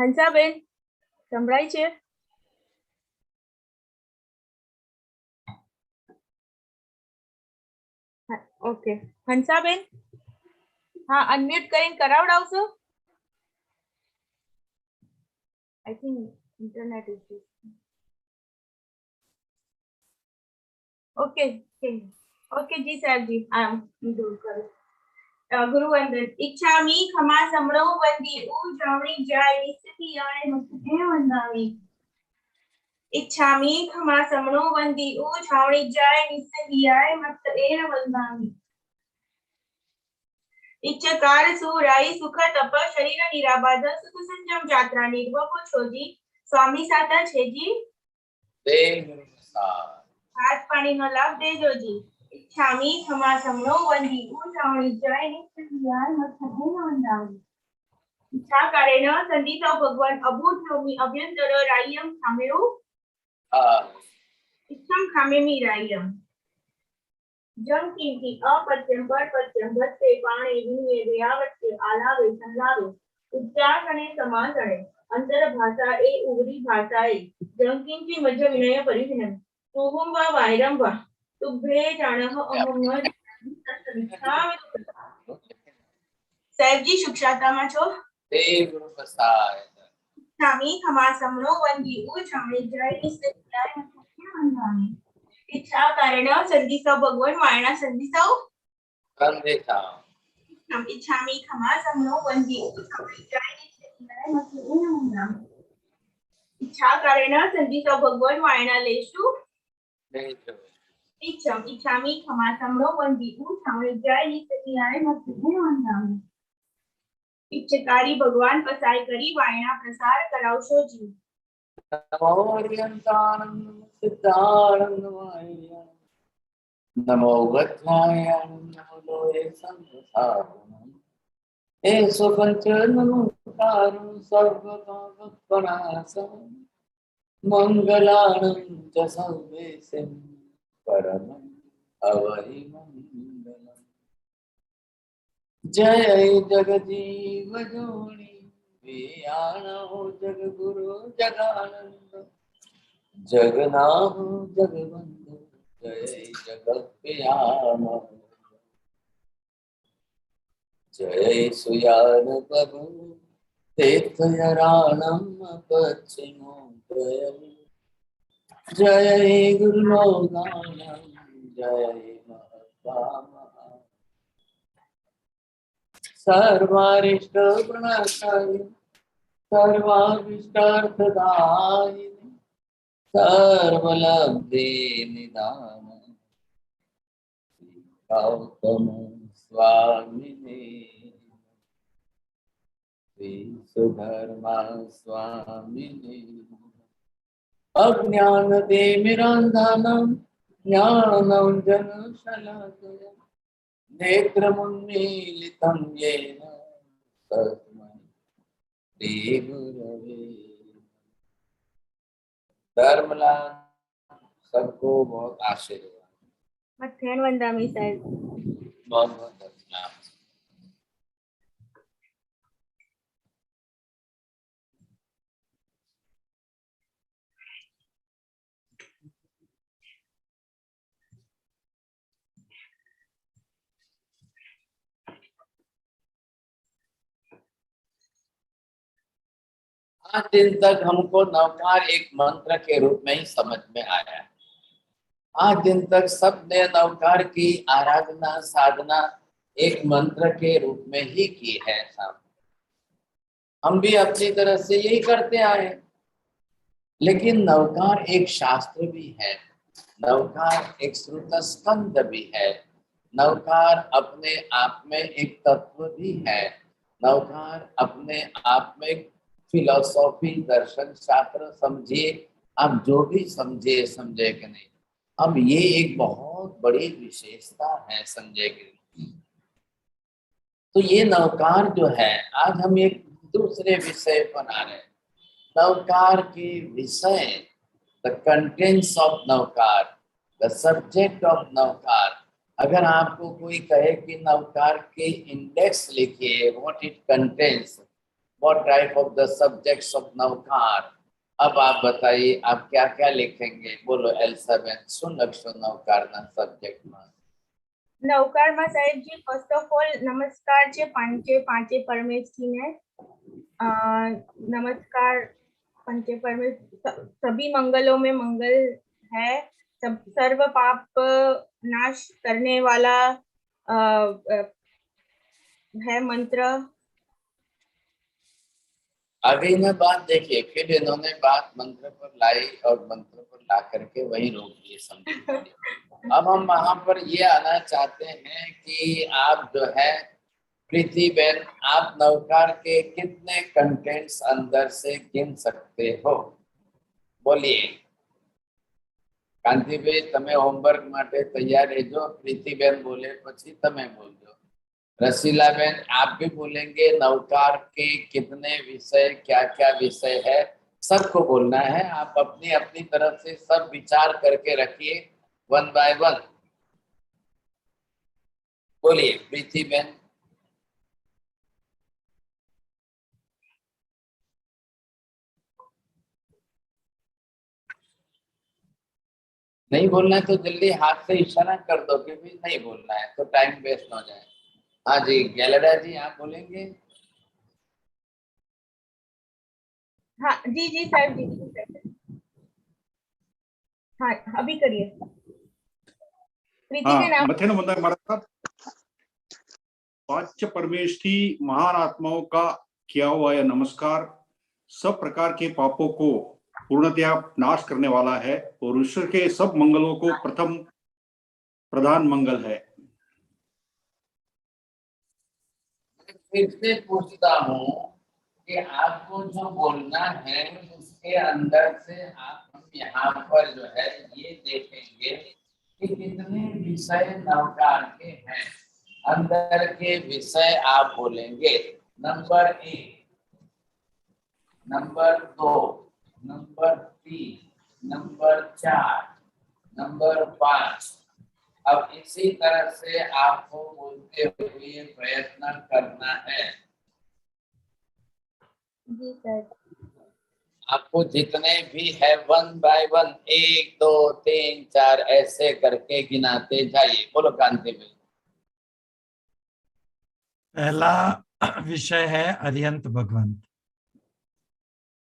હંસાબેન સંભળાય છે? ઓકે હંસાબેન, હા અનમ્યુટ કરીને કરાવડાવશો? I think internet issue. Okay okay जी साहब जी दूर करो. गुरु वंदन इच्छामी खमा समरो वंदी उ जावणी जाय निस्ती आए मुझे वंदावी. इच्छामी खमा समरो वंदी उ जावणी जाय निस्ती आए मुझे वंदावी. इच्छकार सुराई सुख तप शरीर निराबाद सुख संयम यात्रा निर्भव छोजी स्वामी साता छे जी हाथ पानी नो लाभ देजो जी. इच्छामी खमा समरो वंदी उ जावणी जाय निस्ती आए मुझे वंदावी. इच्छा करेन संदीतो भगवान अभूतोमी अभ्यंतर रायम खामेरु इच्छम खामेमी रायम. जम किंकी अपत्यम परपत्यम भत्ते पाणे विने व्यावत्ते आलावे संलावे उच्चारणे समासणे अंतर भाषा ए उगरी भाषा ए जम किंची मध्य विनय परिविनय तुहुम वा वायरम वा तुभ्रे जानह अहम साहेब जी शिक्षाता में छो स्वामी खमा समनो वंदी उ छावणी जाय निस्ते जाय वंदामी. इच्छा कारण संदिसव भगवान वायना संदिसव इच्छामी खमा समनो वंदी उ छावणी जाय निस्ते जाय वंदामी. इच्छा कारण संदिसव भगवान वायना लेशु इच्छामी खमा समनो वंदी उ छावणी जाय निस्ते जाय वंदामी. इच्छकारी भगवान पसाय करी वायना प्रसार करावशो जी. नमो गच्छाय नमो लोये संसारम एसो पंच नमोकारं सर्वपापनाशं मंगलानं च सर्वेशं परमं अवहि मंगलम्. जय जगजीव जोनि वियानो जगगुरु जगानंद जगनाथ जगबंधु जय जगत्प्रियाम जय सुयान प्रभु तीर्थयाराणम पश्चिमोत्तरम जय गुरुलोकानम जय महत्ताम सर्वारिष्ट गुणकारी सर्वाभिष्टार्थदायिनी सर्वलब्धि निदान गौतम स्वामिने श्री सुधर्मा स्वामिने अज्ञान तिमिरान्धनं ज्ञानं जनशलाकया नेत्रमुन्मीलितं येन तस्मै श्रीगुरवे. धर्मलाल सबको बहुत आशीर्वाद. मथेन वंदामी साहेब. बहुत बहुत धन्यवाद. आज दिन तक हमको नवकार एक मंत्र के रूप में ही समझ में आया. आज दिन तक सबने नवकार की आराधना साधना एक मंत्र के रूप में ही की है. हम भी अपनी तरह से यही करते आए. लेकिन नवकार एक शास्त्र भी है, नवकार एक श्रुत स्कंद भी है, नवकार अपने आप में एक तत्व भी है, नवकार अपने आप में एक फिलोसॉफी दर्शन शास्त्र समझिए आप जो भी समझे कि नहीं. अब ये एक बहुत बड़ी विशेषता है समझे कि नहीं. तो ये नवकार जो है आज हम एक दूसरे विषय पर आ रहे हैं. नवकार के विषय, the contents of Navkar, the subject of Navkar. अगर आपको कोई कहे कि नवकार के इंडेक्स लिखिए, what it contains, what type of the subjects of Navkar. अब आप बताइए आप क्या क्या लिखेंगे, बोलो एल्सा बेन શું લખશો નવકારના સબ્જેક્ટમાં? નવકારમાં સાહેબજી ફર્સ્ટ ઓફ ઓલ નમસ્કાર છે પાંચે પાંચે પરમેશજીને नमस्कार पंचे परमेश सभी मंगलों में मंगल है, सब सर्व पाप नाश करने वाला है मंत्र। अभी ने बात देखिए, फिर इन्होंने बात मंत्र पर लाई और मंत्र पर ला करके वहीं रोक दिए समझे। अब हम वहां पर ये आना चाहते हैं कि आप जो है प्रीति बेन, आप नवकार के कितने कंटेंट्स अंदर से गिन सकते हो, बोलिए। कांतिभाई તમે હોમવર્ક માટે તૈયાર રહેજો, પ્રીતિબેન બોલે પછી તમે બોલજો। रसीलाबेन आप भी बोलेंगे नवकार के कितने विषय, क्या क्या विषय है, सबको बोलना है। आप अपनी अपनी तरफ से सब विचार करके रखिए, 1 by 1 बोलिए प्रीतिबेन। नहीं बोलना है तो जल्दी हाथ से इशारा कर दो कि भी नहीं बोलना है, तो टाइम वेस्ट हो जाए। हाँ जी गैलरा जी आप बोलेंगे? हाँ जी जी साहब जी, हाँ अभी करिए प्रीति बेन। मथेन बंदा हमारा पांच परमेष्ठी महान आत्माओं का किया हुआ यह नमस्कार सब प्रकार के पापों को पूर्णतया नाश करने वाला है और ईश्वर के सब मंगलों को प्रथम प्रधान मंगल है। फिर से पूछता हूँ कि आपको जो बोलना है उसके अंदर से आप हम यहाँ पर जो है ये देखेंगे कि कितने विषय नवकार के हैं। अंदर के विषय आप बोलेंगे, number 1, number 2, number 3, number 4, number 5। अब इसी तरह से आपको बोलते हुए प्रयत्न करना है। जी सर। आपको जितने भी है 1 by 1 1 2 3 4 ऐसे करके गिनाते जाइए। बोलो कांति भाई। पहला विषय है अरिहंत भगवंत,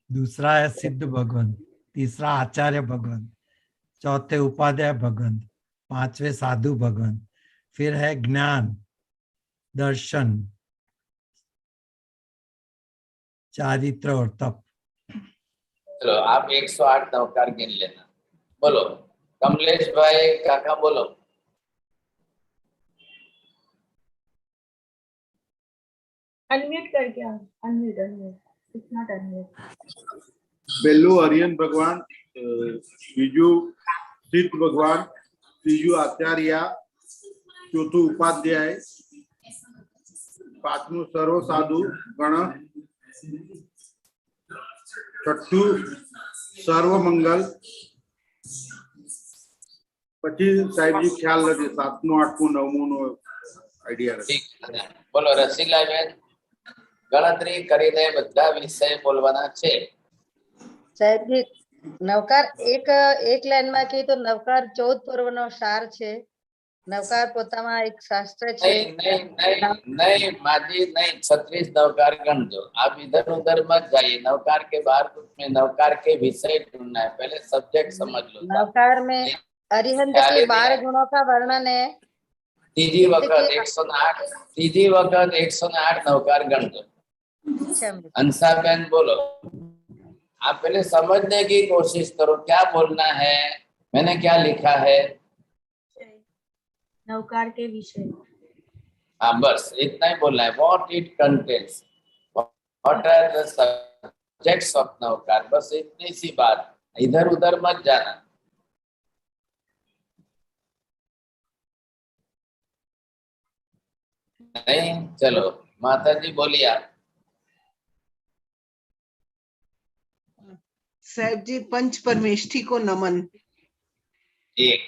दूसरा है सिद्ध भगवंत, तीसरा आचार्य भगवंत, चौथे उपाध्याय भगवंत, पांचवे साधु भगवंत, फिर है ज्ञान दर्शन चारित्र और तप। चलो आप 108 नवकार गिन लेना। बोलो कमलेश भाई काका बोलो। अनम्यूट करके अनम्यूट अनम्यूट इतना अनम्यूट। बेल्लू अरियन भगवान, बीजू सिद्ध भगवान, तीजू आचार्य, चौथु उपाध्याय, पांचमु सर्व साधु गण, छठू सर्व मंगल, પછી સાહેબજી ખ્યાલ નથી, 7મું 8મું 9મું નો આઈડિયા નથી। બોલો રસીલાબેન ગણતરી કરીને બધા વિષય બોલવાના છે। સાહેબજી નવકાર એક લાઈનમાં કહી તો નવકાર 14 પર્વનો સાર છે। નવકાર પોતામાં એક શાસ્ત્ર છે। नहीं नहीं नहीं नहीं माजी नहीं, 36 नवकार गण दो। आप इधर उधर मत जाइए, नवकार के बाहर कुछ में नवकार के विषय ढूंढना है, पहले सब्जेक्ट समझ लो। नवकार में अरिहंत के 12 गुणों का वर्णन है। तीजी वक्त 108, तीजी वक्त 108 नवकार गण दो। अंसाबेन बोलो। आप पहले समझने की कोशिश करो क्या बोलना है, मैंने क्या लिखा है। नवकार के विषय। हाँ बस इतना ही बोलना है। What it contains, what are the subjects of Navkar, बस इतनी सी बात, इधर उधर मत जाना। नहीं चलो माता जी बोलिए आप। साहब जी पंच परमेष्ठी को नमन। एक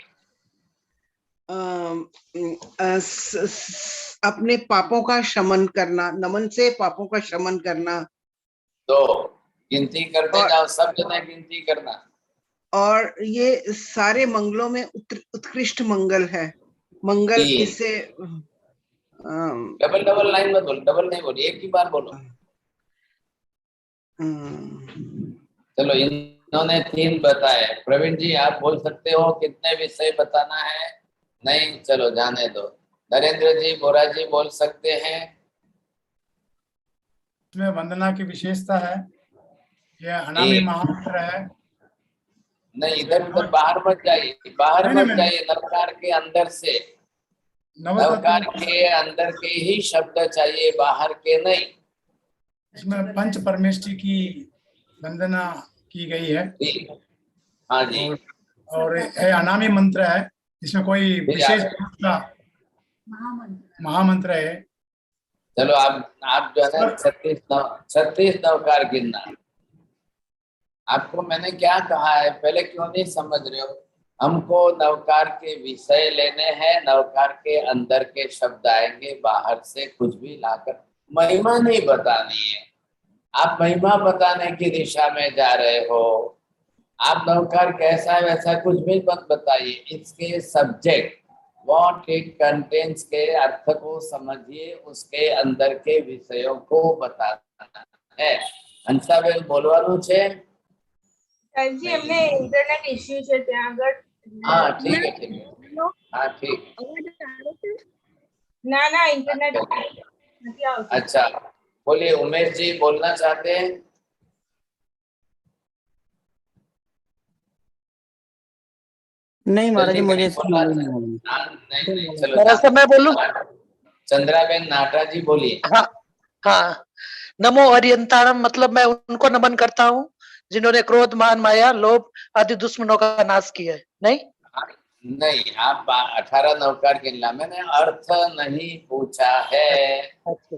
अपने पापों का शमन करना, नमन से पापों का शमन करना। तो गिनती करते और- जाओ, सब जने गिनती करना। और ये सारे मंगलों में उत्कृष्ट मंगल है। मंगल तीन। इसे डबल डबल लाइन मत बोलो, डबल नहीं बोलो, एक ही बार बोलो। चलो, इन्होंने 3 बताए। प्रवीण जी आप बोल सकते हो कितने विषय बताना है? नहीं, चलो जाने दो। नरेंद्र जी, बोरा जी बोल सकते हैं? इसमें वंदना की विशेषता है, यह अनामी एक। महामंत्र है। नहीं, इधर उधर बाहर मत जाइए, बाहर नहीं, नहीं, मत नहीं। जाइए, नवकार के अंदर से। नवतत्व नवकार के अंदर के ही शब्द चाहिए, बाहर के नहीं। इसमें पंच परमेष्ठी की वंदना की गई है। ठीक। हाँ जी। और यह अनामी मंत्र है, इसमें कोई फिर विशेष आप- पुरुष का महामंत्र है। चलो, आप जो है ना 36 नवकार गिनना। आपको मैंने क्या कहा है, पहले क्यों नहीं समझ रहे हो? हमको नवकार के विषय लेने हैं, नवकार के अंदर के शब्द आएंगे, बाहर से कुछ भी लाकर महिमा नहीं बतानी है। आप महिमा बताने की दिशा में जा रहे हो। आप नवकार कैसा है वैसा कुछ भी मत बताइए, इसके सब्जेक्ट व्हाट इट कंटेन्स के अर्थ को समझिए, उसके अंदर के विषयों को बताना है। हंसाबेन बोलવાનું છે? સાહેબજી એમને ઇન્ટરનેટ ઇશ્યુ છે ત્યાં આગળ. हाँ ठीक है, ठीक है। हाँ ठीक। અવાજ આવે છે? ના ના ઇન્ટરનેટ નથી આવતું. अच्छा, बोलिए। उमेश जी बोलना चाहते हैं? नहीं महाराज जी, जल्दी मुझे करिए, इसकी बोलना नॉलेज नहीं है। नहीं, चलो जरा सा मैं बोलूं? चंद्राबेन नाटा जी बोलिए। हाँ हाँ। नमो हरियंताणम मतलब मैं उनको नमन करता हूँ जिन्होंने क्रोध मान माया लोभ आदि दुश्मनों का नाश किया है। नहीं नहीं, आप 18 नवकार गिनला, मैंने अर्थ नहीं पूछा है। अच्छा।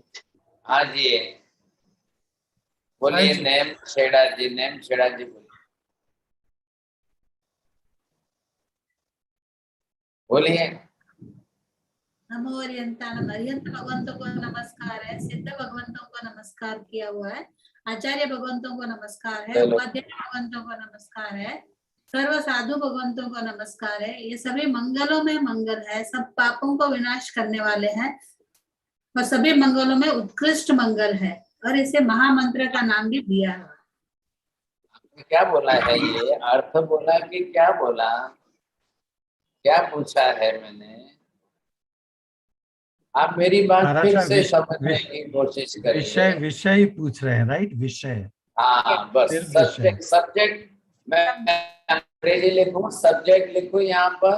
हाँ जी, बोलिए। हाँ जी। नेम छेड़ा जी, नेम छेड़ा जी बोलिए। बोलिए। नमो हरियंताणम। हरियंत भगवंतों को नमस्कार है, सिद्ध भगवंतों को नमस्कार किया हुआ है, आचार्य भगवंतों को नमस्कार है, चलो। उपाध्याय भगवंतों को नमस्कार है, सर्व साधु भगवंतों को नमस्कार है। ये सभी मंगलों में मंगल है, सब पापों को विनाश करने वाले हैं और सभी मंगलों में उत्कृष्ट मंगल है, और इसे महामंत्र का नाम भी दिया है। क्या बोला है ये? अर्थ बोला कि क्या बोला? क्या पूछा है मैंने? आप मेरी बात महाराज फिर साहब, से समझने की कोशिश विषय करिए। विषय ही पूछ रहे हैं, राइट? विषय, हाँ बस, सिर्फ विषय। Subject subject. मैं अंग्रेजी लिखूं, सब्जेक्ट लिखूं यहाँ पर,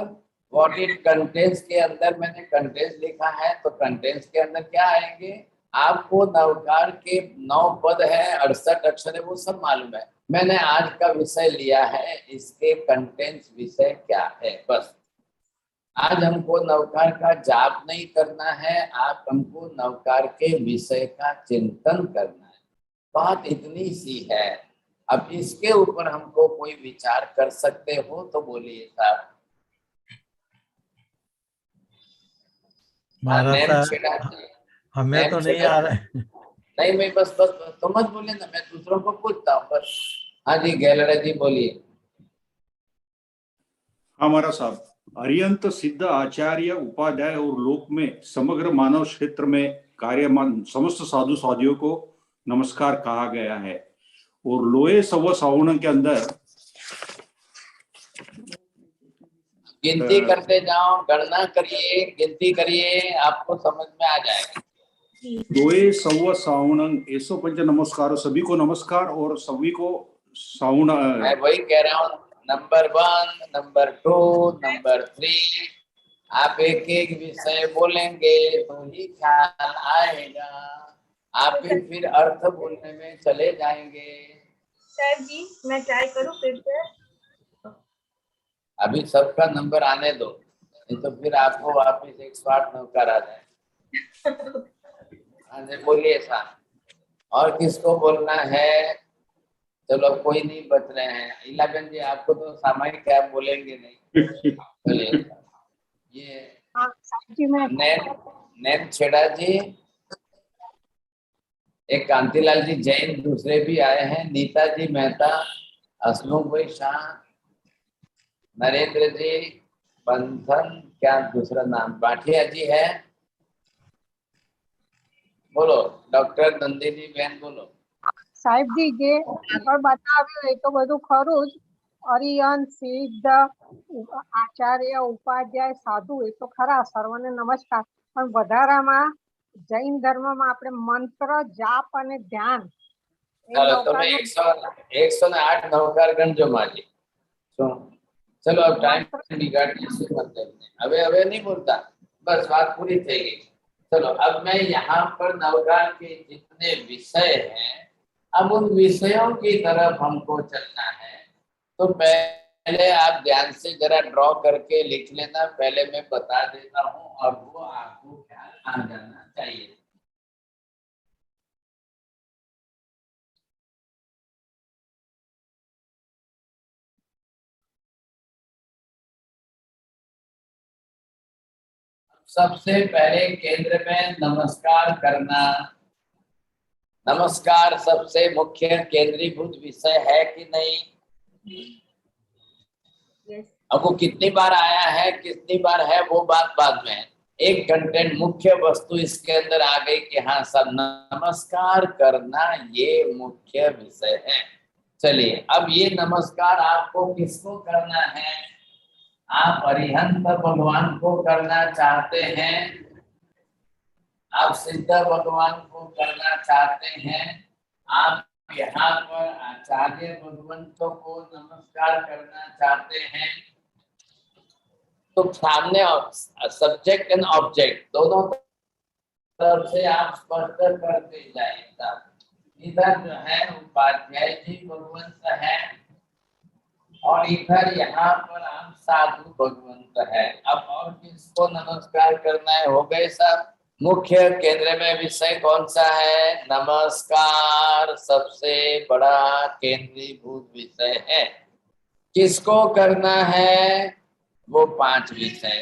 व्हाट इट कंटेन्स के अंदर मैंने कंटेन्स लिखा है, तो कंटेन्स के अंदर क्या आएंगे? आपको नवकार के 9 पद है, 68 अक्षर है, वो सब मालूम है। मैंने आज का विषय लिया है, इसके कंटेन्स विषय क्या है, बस। आज हमको नवकार का जाप नहीं करना है, आप हमको नवकार के विषय का चिंतन करना है। बात इतनी सी है। अब इसके ऊपर हमको कोई विचार कर सकते हो तो बोलिए साहब। महाराज नेम साहब, छेड़ा जी, हमें नेम तो नहीं छेड़ा आ जी। रहा है। नहीं, मैं बस तो मत बोले ना, मैं दूसरों को पूछता हूँ बस। हाँ जी, गहलड़े जी बोलिए। हमारा साहब, अरियंत सिद्ध आचार्य उपाध्याय और लोक में समग्र मानव क्षेत्र में कार्यमान समस्त साधु साधियों को नमस्कार कहा गया है। और लोए सव सावण के अंदर गिनती करते जाओ, गणना करिए, गिनती करिए, आपको समझ में आ जाएगा। लोए सव सावण 105 नमस्कार, सभी को नमस्कार और सभी को सावण। मैं वही कह रहा हूँ, नंबर 1, नंबर 2, नंबर 3, आप एक एक विषय बोलेंगे तो ही ख्याल आएगा। आप भी फिर अर्थ बोलने में चले जाएंगे। સાહેબજી मैं ट्राई करूँ फिर से? अभी सबका नंबर आने दो, नहीं तो फिर आपको वापिस 108 नौकर आ जाए। हाँ बोलिए साहब, और किसको बोलना है? चलो कोई नहीं बच रहे हैं। इलाबेन जी आपको तो सामायिक है, आप बोलेंगे नहीं। बोलिए। ये नैन छेड़ा जी, एक कांतिलाल जी जैन दूसरे भी आए हैं, नीता जी मेहता, हसमुख भाई शाह, नरेंद्र जी बंधन, क्या दूसरा नाम, बाठिया जी है, बोलो। डॉक्टर नंदिनी बहन बोलो। સાહેબજી જે આગળ બતાવ્યું એ તો બધું ખરું જ. અરિયન સિદ્ધ આચાર્ય ઉપાધ્યાય સાધુ એ તો ખરા, સર્વને નમસ્કાર. પણ વધારામાં જૈન ધર્મમાં આપણે મંત્ર જાપ અને ધ્યાન એ चलो तुम्हें નૌકાનું 108 नौकार गणजो माजी। तो चलो अब टाइम મંત્ર बिगाड़ने से मतलब नहीं, अबे नहीं बोलता, बस बात पूरी થઈ गई। चलो अब मैं यहाँ पर नवकार के जितने विषय हैं, अब उन विषयों की तरफ हमको चलना है। तो पहले आप ध्यान से जरा ड्रॉ करके लिख लेना, पहले मैं बता देता हूँ और वो आपको ख्याल आ जाना चाहिए। सबसे पहले केंद्र में नमस्कार करना। नमस्कार सबसे मुख्य केंद्रीभूत विषय है कि नहीं? Yes. अब वो कितनी बार आया है, कितनी बार है, वो बात बाद में है। एक कंटेंट मुख्य वस्तु इसके अंदर आ गई कि हाँ सब नमस्कार करना ये मुख्य विषय है। चलिए अब ये नमस्कार आपको किसको करना है? आप अरिहंत भगवान को करना चाहते हैं, आप सिद्ध भगवान को करना चाहते हैं, आप यहाँ पर आचार्य भगवंतों को नमस्कार करना चाहते हैं, तो सामने सब्जेक्ट एंड ऑब्जेक्ट दोनों तरफ से आप स्पष्ट करते जाइएगा। इधर जो है उपाध्याय जी भगवंत है और इधर यहाँ पर आप साधु भगवंत है। अब और किसको नमस्कार करना है? हो गए सब। मुख्य केंद्र में विषय कौन सा है? नमस्कार सबसे बड़ा केंद्रीभूत विषय है। किसको करना है? वो 5 विषय,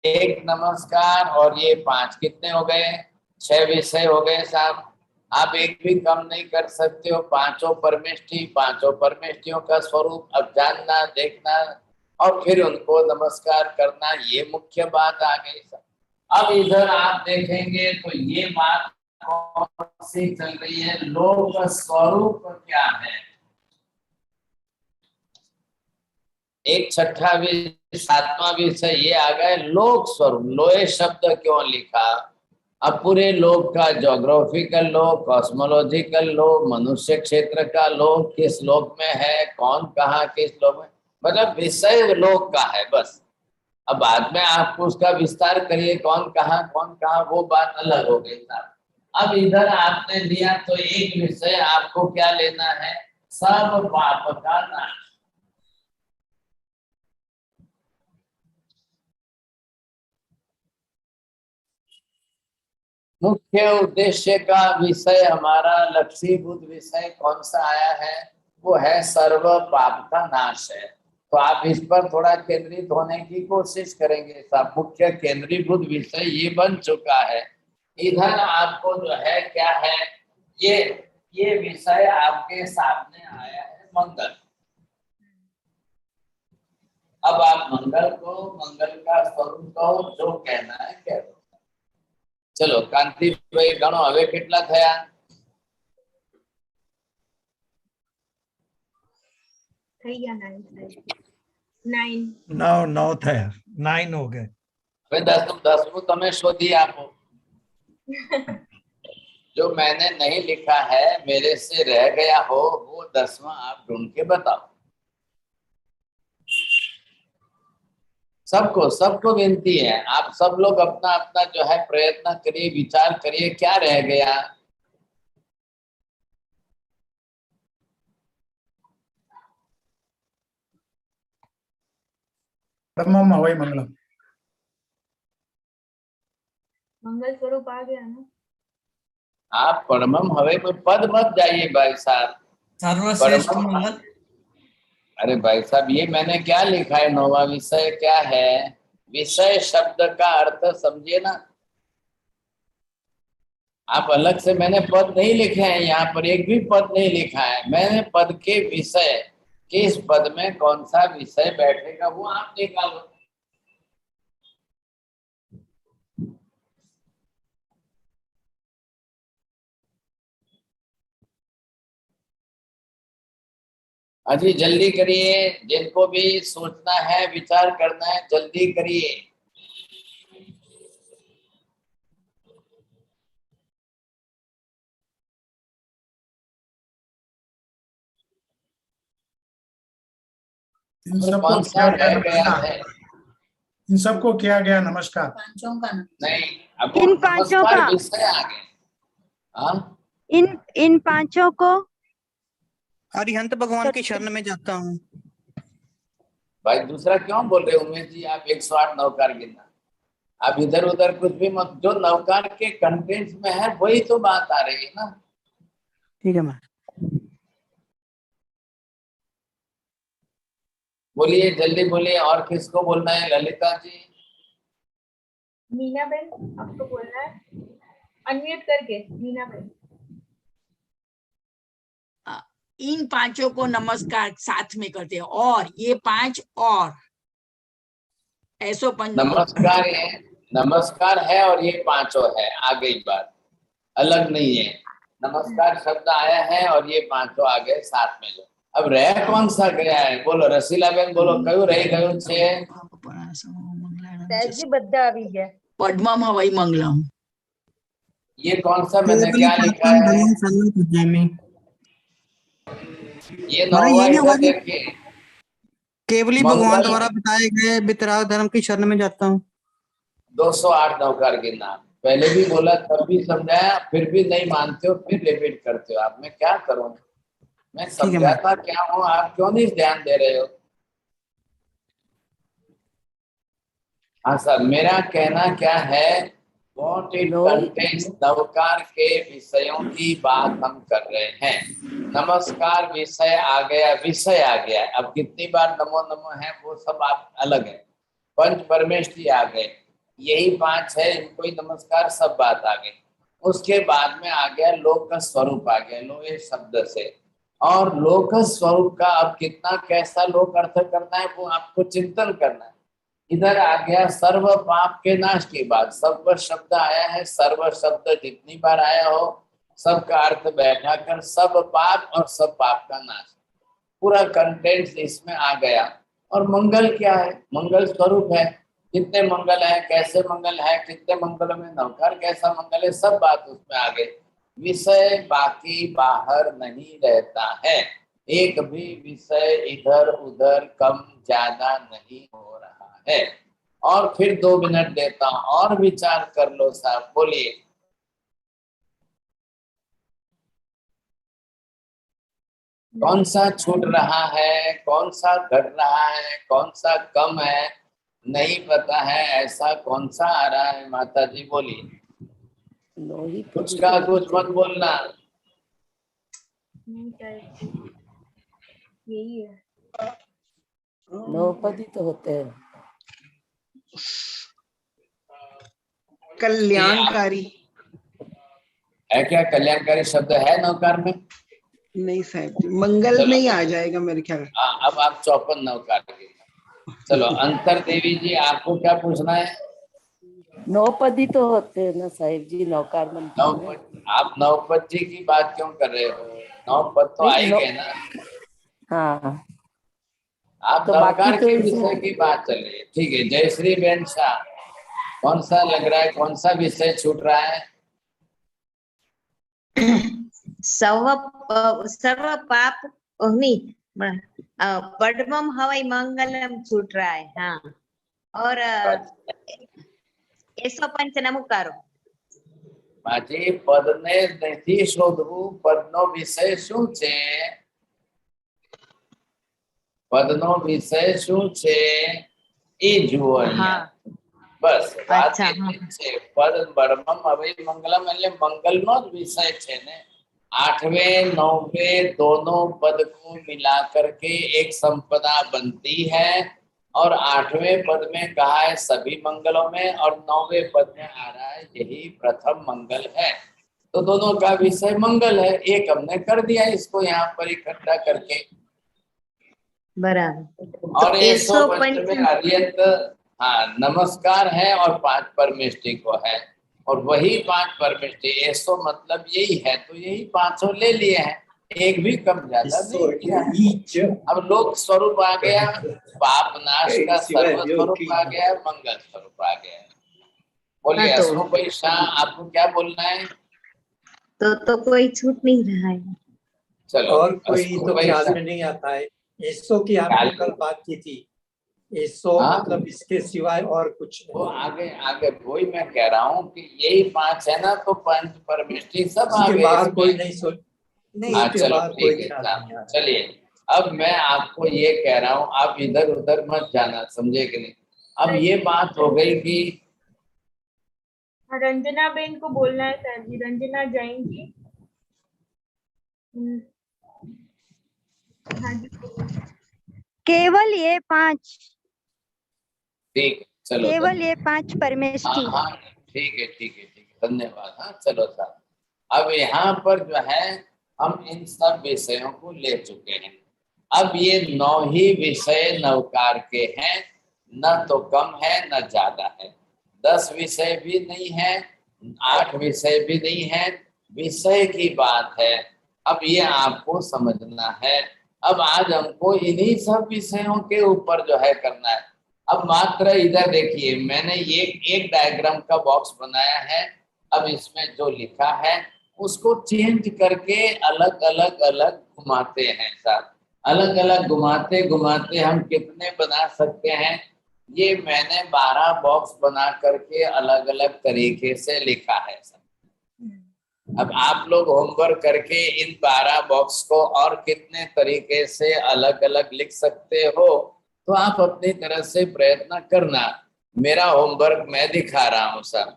एक नमस्कार और ये 5 कितने हो गए? 6 विषय हो गए साहब। आप एक भी कम नहीं कर सकते हो। पांचों परमेष्ठियों का स्वरूप अब जानना, देखना और फिर उनको नमस्कार करना, ये मुख्य बात आ गई साहब। अब इधर आप देखेंगे तो ये बात कौन सी चल रही है? लोक स्वरूप क्या है? एक 6वां विषय 7वां विषय ये आ गए लोक स्वरूप। लोहे शब्द क्यों लिखा? अब पूरे लोक का ज्योग्राफिकल लोक, कॉस्मोलॉजिकल लोक, मनुष्य क्षेत्र का लोक किस लोक में है, कौन कहाँ किस लोक में, मतलब विषय लोक का है बस। अब बाद में आपको उसका विस्तार करिए, कौन कहाँ वो बात अलग हो गई साहब। अब इधर आपने लिया तो एक विषय आपको क्या लेना है? सर्व पाप का नाश। मुख्य उद्देश्य का विषय हमारा लक्ष्यभूत विषय कौन सा आया है? वो है सर्व पाप का नाश है। तो आप इस पर थोड़ा केंद्रित होने की कोशिश करेंगे साहब। मुख्य केंद्रीभूत विषय ये बन चुका है। इधर आपको जो है क्या है, ये विषय आपके सामने आया है मंगल। अब आप मंगल का स्वरूप कहो, जो कहना है कह दो। चलो कांतिभाई गणो હવે કેટલા થયા? થઈ ગયા 9 9 થયા, 9 हो गए। હવે 10મું તમે શોધી આપો। जो मैंने नहीं लिखा है, मेरे से रह गया हो, वो 10वां आप ढूंढ के बताओ। सबको विनती है, आप सब लोग अपना अपना जो है प्रयत्न करिए, विचार करिए क्या रह गया। परमम हवै मंगलम। मंगल स्वरूप आ गया ना। आप परमम हवे में पद मत जाइए भाई साहब। सर्वश्रेष्ठ परमम- मंगल। अरे भाई साहब ये मैंने क्या लिखा है? 9वां विषय क्या है? विषय शब्द का अर्थ समझिए ना। आप अलग से, मैंने पद नहीं लिखे हैं यहाँ पर, एक भी पद नहीं लिखा है। मैंने पद के विषय, किस पद में कौन सा विषय बैठेगा वो आप निकालो। अजी जल्दी करिए, जिनको भी सोचना है, विचार करना है, जल्दी करिए। इन सबको कौन किया सा गया रह गया नमस्कार। है? इन सबको किया गया नमस्कार। पांचों का नहीं, अब इन पांचों नमस्कार का, विषय आ गए। हाँ, इन पांचों को अरिहंत भगवान की शरण में जाता हूँ। भाई दूसरा क्यों बोल रहे हो उमेश जी? आप 108 नवकार गिनना, आप इधर उधर कुछ भी मत। जो नवकार के कंटेंट में है वही तो बात आ रही है ना। ठीक है मैं बोलिए, जल्दी बोलिए। और किसको बोलना है? ललिता जी, मीना बहन आपको बोलना है, अनम्यूट करके। मीना बहन, इन पांचों को नमस्कार साथ में करते हैं, और ये पांच और ऐसो पंच नमस्कार है, नमस्कार है और ये पांचों है। आ गई बात, अलग नहीं है। नमस्कार शब्द आया है और ये पांचों आ गए साथ में। लो अब रह कौन सा गया है? बोलो रसीला बहन, बोलो क्यों रह गयो छे? સાહેબજી બધા આવી ગયા. पद्मम हवई मंगलम। ये कौन सा मैंने क्या लिखा है? ये नौवा इधर देखिए, केवली भगवान द्वारा बताए गए वितराग धर्म की शरण में जाता हूँ। 208 नौकार गिनना। पहले भी बोला, तब भी समझाया, फिर भी नहीं मानते हो, फिर रिपीट करते हो। आप मैं क्या करूं? मैं समझाता क्या हूं, आप क्यों नहीं ध्यान दे रहे हो? हाँ सर, मेरा कहना क्या है, व्हाट इट कंटेन्स, नवकार के विषयों की बात हम कर रहे हैं। नमस्कार विषय आ गया, विषय आ गया। अब कितनी बार नमो नमो है वो सब आप अलग है। पंच परमेष्ठी आ गए, यही पांच है, इनको ही नमस्कार, सब बात आ गई। उसके बाद में आ गया लोक का स्वरूप आ गया, लो ये शब्द से। और लोक स्वरूप का अब कितना कैसा लोक अर्थ करना है वो आपको चिंतन करना है। इधर आ गया सर्व पाप के नाश की बात। सर्व शब्द आया है, सर्व शब्द जितनी बार आया हो सबका अर्थ बैठा कर सब पाप और सब पाप का नाश, पूरा कंटेंट इसमें आ गया। और मंगल क्या है? मंगल स्वरूप है, कितने मंगल है, कैसे मंगल है, कितने मंगलों में नवकार कैसा मंगल है, सब बात उसमें आ गई। विषय बाकी बाहर नहीं रहता है, एक भी विषय इधर उधर कम ज्यादा नहीं हो रहा है। और फिर 2 मिनट देता हूं और विचार कर लो साहब, बोलिए। कौन सा छूट रहा है, कौन सा घट रहा है, कौन सा कम है, नहीं पता है। ऐसा कौन सा आ रहा है माता जी? बोलिए, कुछ का कुछ मत बोलना। यही है। नौपदी तो होते हैं कल्याणकारी है क्या? कल्याणकारी शब्द है नवकार में? नहीं साहब जी, मंगल में ही आ जाएगा मेरे ख्याल। अब आप 54 नवकार के। चलो अंतर देवी जी, आपको क्या पूछना है? नौपदी तो होते हैं ना साहिब जी, नौकार में। आप नवपद जी की बात क्यों कर रहे हो? नवपद तो आएंगे ना। हाँ, आप तो नवकार बाकी तो के विषय की बात चल रही है, ठीक है। जयश्री बेन शाह, कौन सा लग रहा है, कौन सा विषय छूट रहा है? सर्व पाप नहीं, पद्मम हवाई मंगलम छूट रहा है। हाँ, और ऐसो पंच नमस्कारो। माजी पद ने नहीं शोधવું, પદનો વિષય શું છે? પદનો વિષય શું છે એ જુઓ અહીંયા। બસ વાત એટલી જ છે। પદ બર્મમ હવે મંગલમ એટલે મંગલનો જ વિષય છે ને। 8वें 9वें दोनों पद को मिला करके एक संपदा बनती है। और 8वें पद में कहा है सभी मंगलों में, और 9वें पद में आ रहा है यही प्रथम मंगल है। तो दोनों का विषय मंगल है, एक हमने कर दिया इसको यहाँ पर इकट्ठा करके। बराबर। और तो ये 155 अर्यंत, हाँ नमस्कार है और 5 परमेष्टि को है, और वही 5 परमेष्टि 100 मतलब यही है, तो यही 500 ले लिए हैं, एक भी कम ज्यादा नहीं किया। अब लोक स्वरूप आ गया, पाप नाश का सर्व स्वरूप आ गया, मंगल स्वरूप आ गया। बोलिए हाँ, तो अशोक भाई शाह, आपको क्या बोलना है? तो कोई छूट नहीं रहा है। चलो और कोई अशोक तो भाई ख्याल शाह। में नहीं आता है। 100 की आपने कल बात की थी, 100 हाँ? मतलब इसके सिवाय और कुछ तो आगे आगे वही मैं कह रहा हूँ कि यही 5 है ना, तो पंच परमेष्टि सब आ इसके गए बाहर इसमें। कोई नहीं सोच नहीं, हाँ इसके चलो बाहर कोई ठीक है ख्याल साहब। नहीं आ रहा। चलिए अब मैं आपको ये कह रहा हूँ, आप इधर उधर मत जाना, समझे कि नहीं। अब ये बात हो गई कि रंजना बेन को बोलना है सर जी, रंजना जैन जी। हाँ जी केवल ये 5, ठीक है, चलो केवल ये धन्यवाद। 5 परमेष्टि। हाँ ठीक है ठीक है ठीक है, धन्यवाद। हाँ चलो साहब, अब यहाँ पर जो है हम इन सब विषयों को ले चुके हैं। अब ये 9 ही विषय नवकार के हैं, न तो कम है न ज्यादा है, 10 विषय भी नहीं है, 8 विषय भी नहीं है, विषय की बात है। अब ये आपको समझना है। अब आज हमको इन्हीं सब विषयों के ऊपर जो है करना है। अब मात्र इधर देखिए, मैंने ये एक डायग्राम का बॉक्स बनाया है। अब इसमें जो लिखा है उसको चेंज करके अलग अलग घुमाते हैं साहब। अलग अलग घुमाते घुमाते हम कितने बना सकते हैं, ये मैंने 12 बॉक्स बना करके अलग अलग तरीके से लिखा है सर। अब आप लोग होमवर्क करके इन 12 बॉक्स को और कितने तरीके से अलग अलग लिख सकते हो, तो आप अपनी तरह से प्रयत्न करना। मेरा होमवर्क मैं दिखा रहा हूँ सर।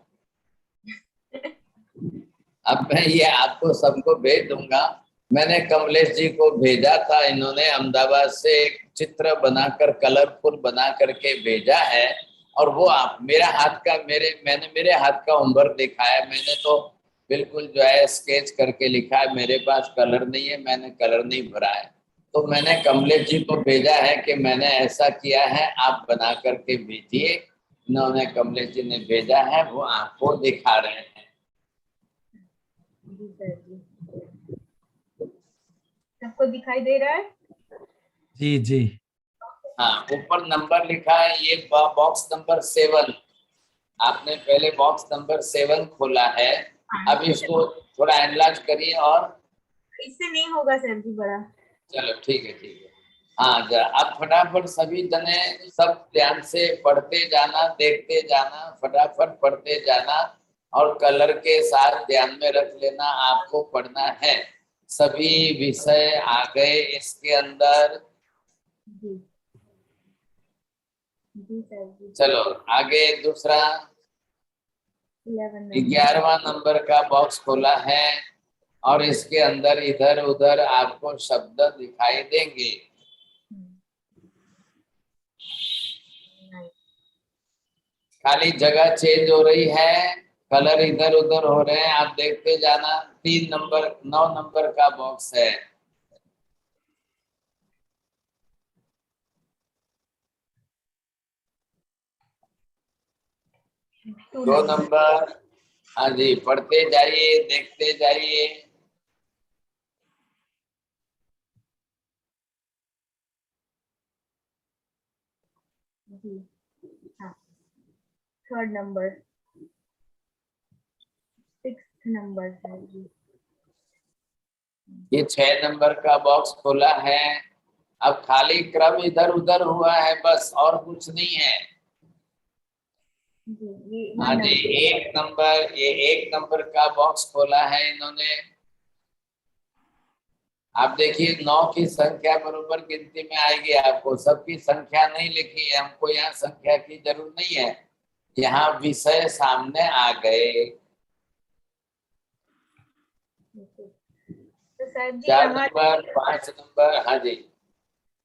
अब मैं ये आपको सबको भेज दूंगा। मैंने कमलेश जी को भेजा था, इन्होंने अहमदाबाद से एक चित्र बनाकर कलरफुल बना करके भेजा है, और वो आप मेरा हाथ का मैंने मेरे हाथ का होमवर्क दिखाया। मैंने तो बिल्कुल जो है स्केच करके लिखा है, मेरे पास कलर नहीं है, मैंने कलर नहीं भरा है। तो मैंने कमलेश जी को भेजा है कि मैंने ऐसा किया है, आप बना करके भेजिए। इन्होंने कमलेश जी ने भेजा है, वो आपको दिखा रहे हैं। सबको दिखाई दे रहा है? जी जी। हाँ ऊपर नंबर लिखा है, ये बॉक्स नंबर 7। आपने पहले बॉक्स नंबर 7 खोला है। अब इसको थोड़ा एनलार्ज करिए, और इससे नहीं होगा सर जी बड़ा। चलो ठीक है ठीक है। हाँ जरा अब फटाफट सभी जने सब ध्यान से पढ़ते जाना, देखते जाना, फटाफट पढ़ते जाना, और कलर के साथ ध्यान में रख लेना आपको पढ़ना है। सभी विषय आ गए इसके अंदर। जी जी सर जी। चलो आगे दूसरा 11वां नंबर का बॉक्स खोला है, और इसके अंदर इधर उधर आपको शब्द दिखाई देंगे। खाली जगह चेंज हो रही है, कलर इधर उधर हो रहे हैं, आप देखते जाना। 9 नंबर का बॉक्स है। 2 नंबर। हाँ जी, पढ़ते जाइए, देखते जाइए। जी हाँ। 3rd नंबर, 6th नंबर है जी। ये 6 नंबर का बॉक्स खोला है। अब खाली क्रम इधर उधर हुआ है बस, और कुछ नहीं है। हाँ जी, 1 नंबर, ये 1 नंबर का बॉक्स खोला है इन्होंने। आप देखिए 9 की संख्या बरोबर गिनती में आएगी आपको। सबकी संख्या नहीं लिखी है, हमको यहाँ संख्या की जरूरत नहीं है, यहाँ विषय सामने आ गए। तो सर जी 4 यहाँ नंबर, 5 नंबर। हाँ जी,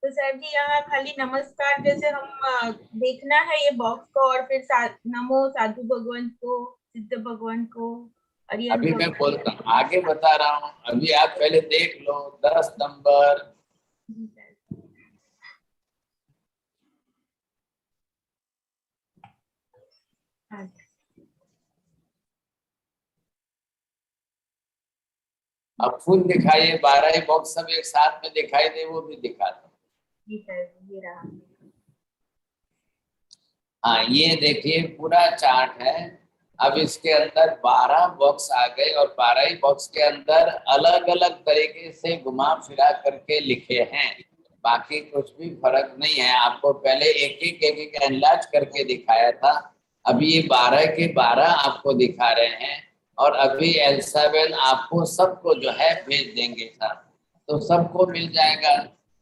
तो सर जी यहाँ खाली नमस्कार जैसे हम देखना है ये बॉक्स को, और फिर नमो साधु भगवान को, सिद्ध भगवान को, अभी मैं बोलता हूँ, आगे बता रहा हूँ। अभी आप पहले देख लो 10 नंबर। अब फुल दिखाइए, 12 ही बॉक्स सब एक साथ में दिखाई दे, वो भी दिखा दो। ये रहा। हाँ, ये देखिए पूरा चार्ट है। अब इसके अंदर 12 बॉक्स आ गए और 12 ही बॉक्स के अंदर अलग अलग तरीके से घुमा फिरा करके लिखे हैं। बाकी कुछ भी फर्क नहीं है। आपको पहले एक एक एनलार्ज करके दिखाया था, अभी ये 12 के 12 आपको दिखा रहे हैं। और अभी L7 आपको सबको जो है भेज देंगे सर, तो सबको मिल जाएगा,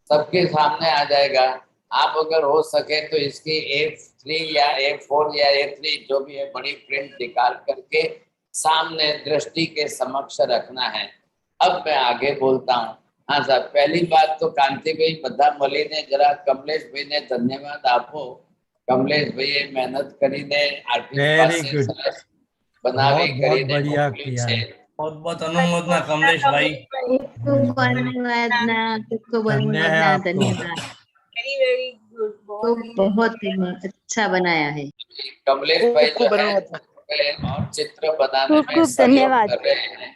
सबके सामने आ जाएगा। आप अगर हो सके तो इसकी A3 या A4 या A3 जो भी है बड़ी प्रिंट निकाल करके सामने दृष्टि के समक्ष रखना है। अब मैं आगे बोलता हूँ। हाँ साहब, पहली बात तो कांति भाई बधा मली ने जरा कमलेश भाई ने धन्यवाद आपो। कमलेश भाई मेहनत करी ने आर्थिक वेरी पासे गुड, सरस बनावी बहुत करी बहुत ने बढ़िया मोकली किया छे। है। बहुत बहुत अनुमोदना कमलेश भाई। खूब धन्य है अनुमोदना, आपको। धन्यवाद। Very good. तो बहुत अच्छा बनाया है। कमलेश भाई जो है और चित्र बनाने खूब में खूब सहयोग धन्यवाद। कर रहे हैं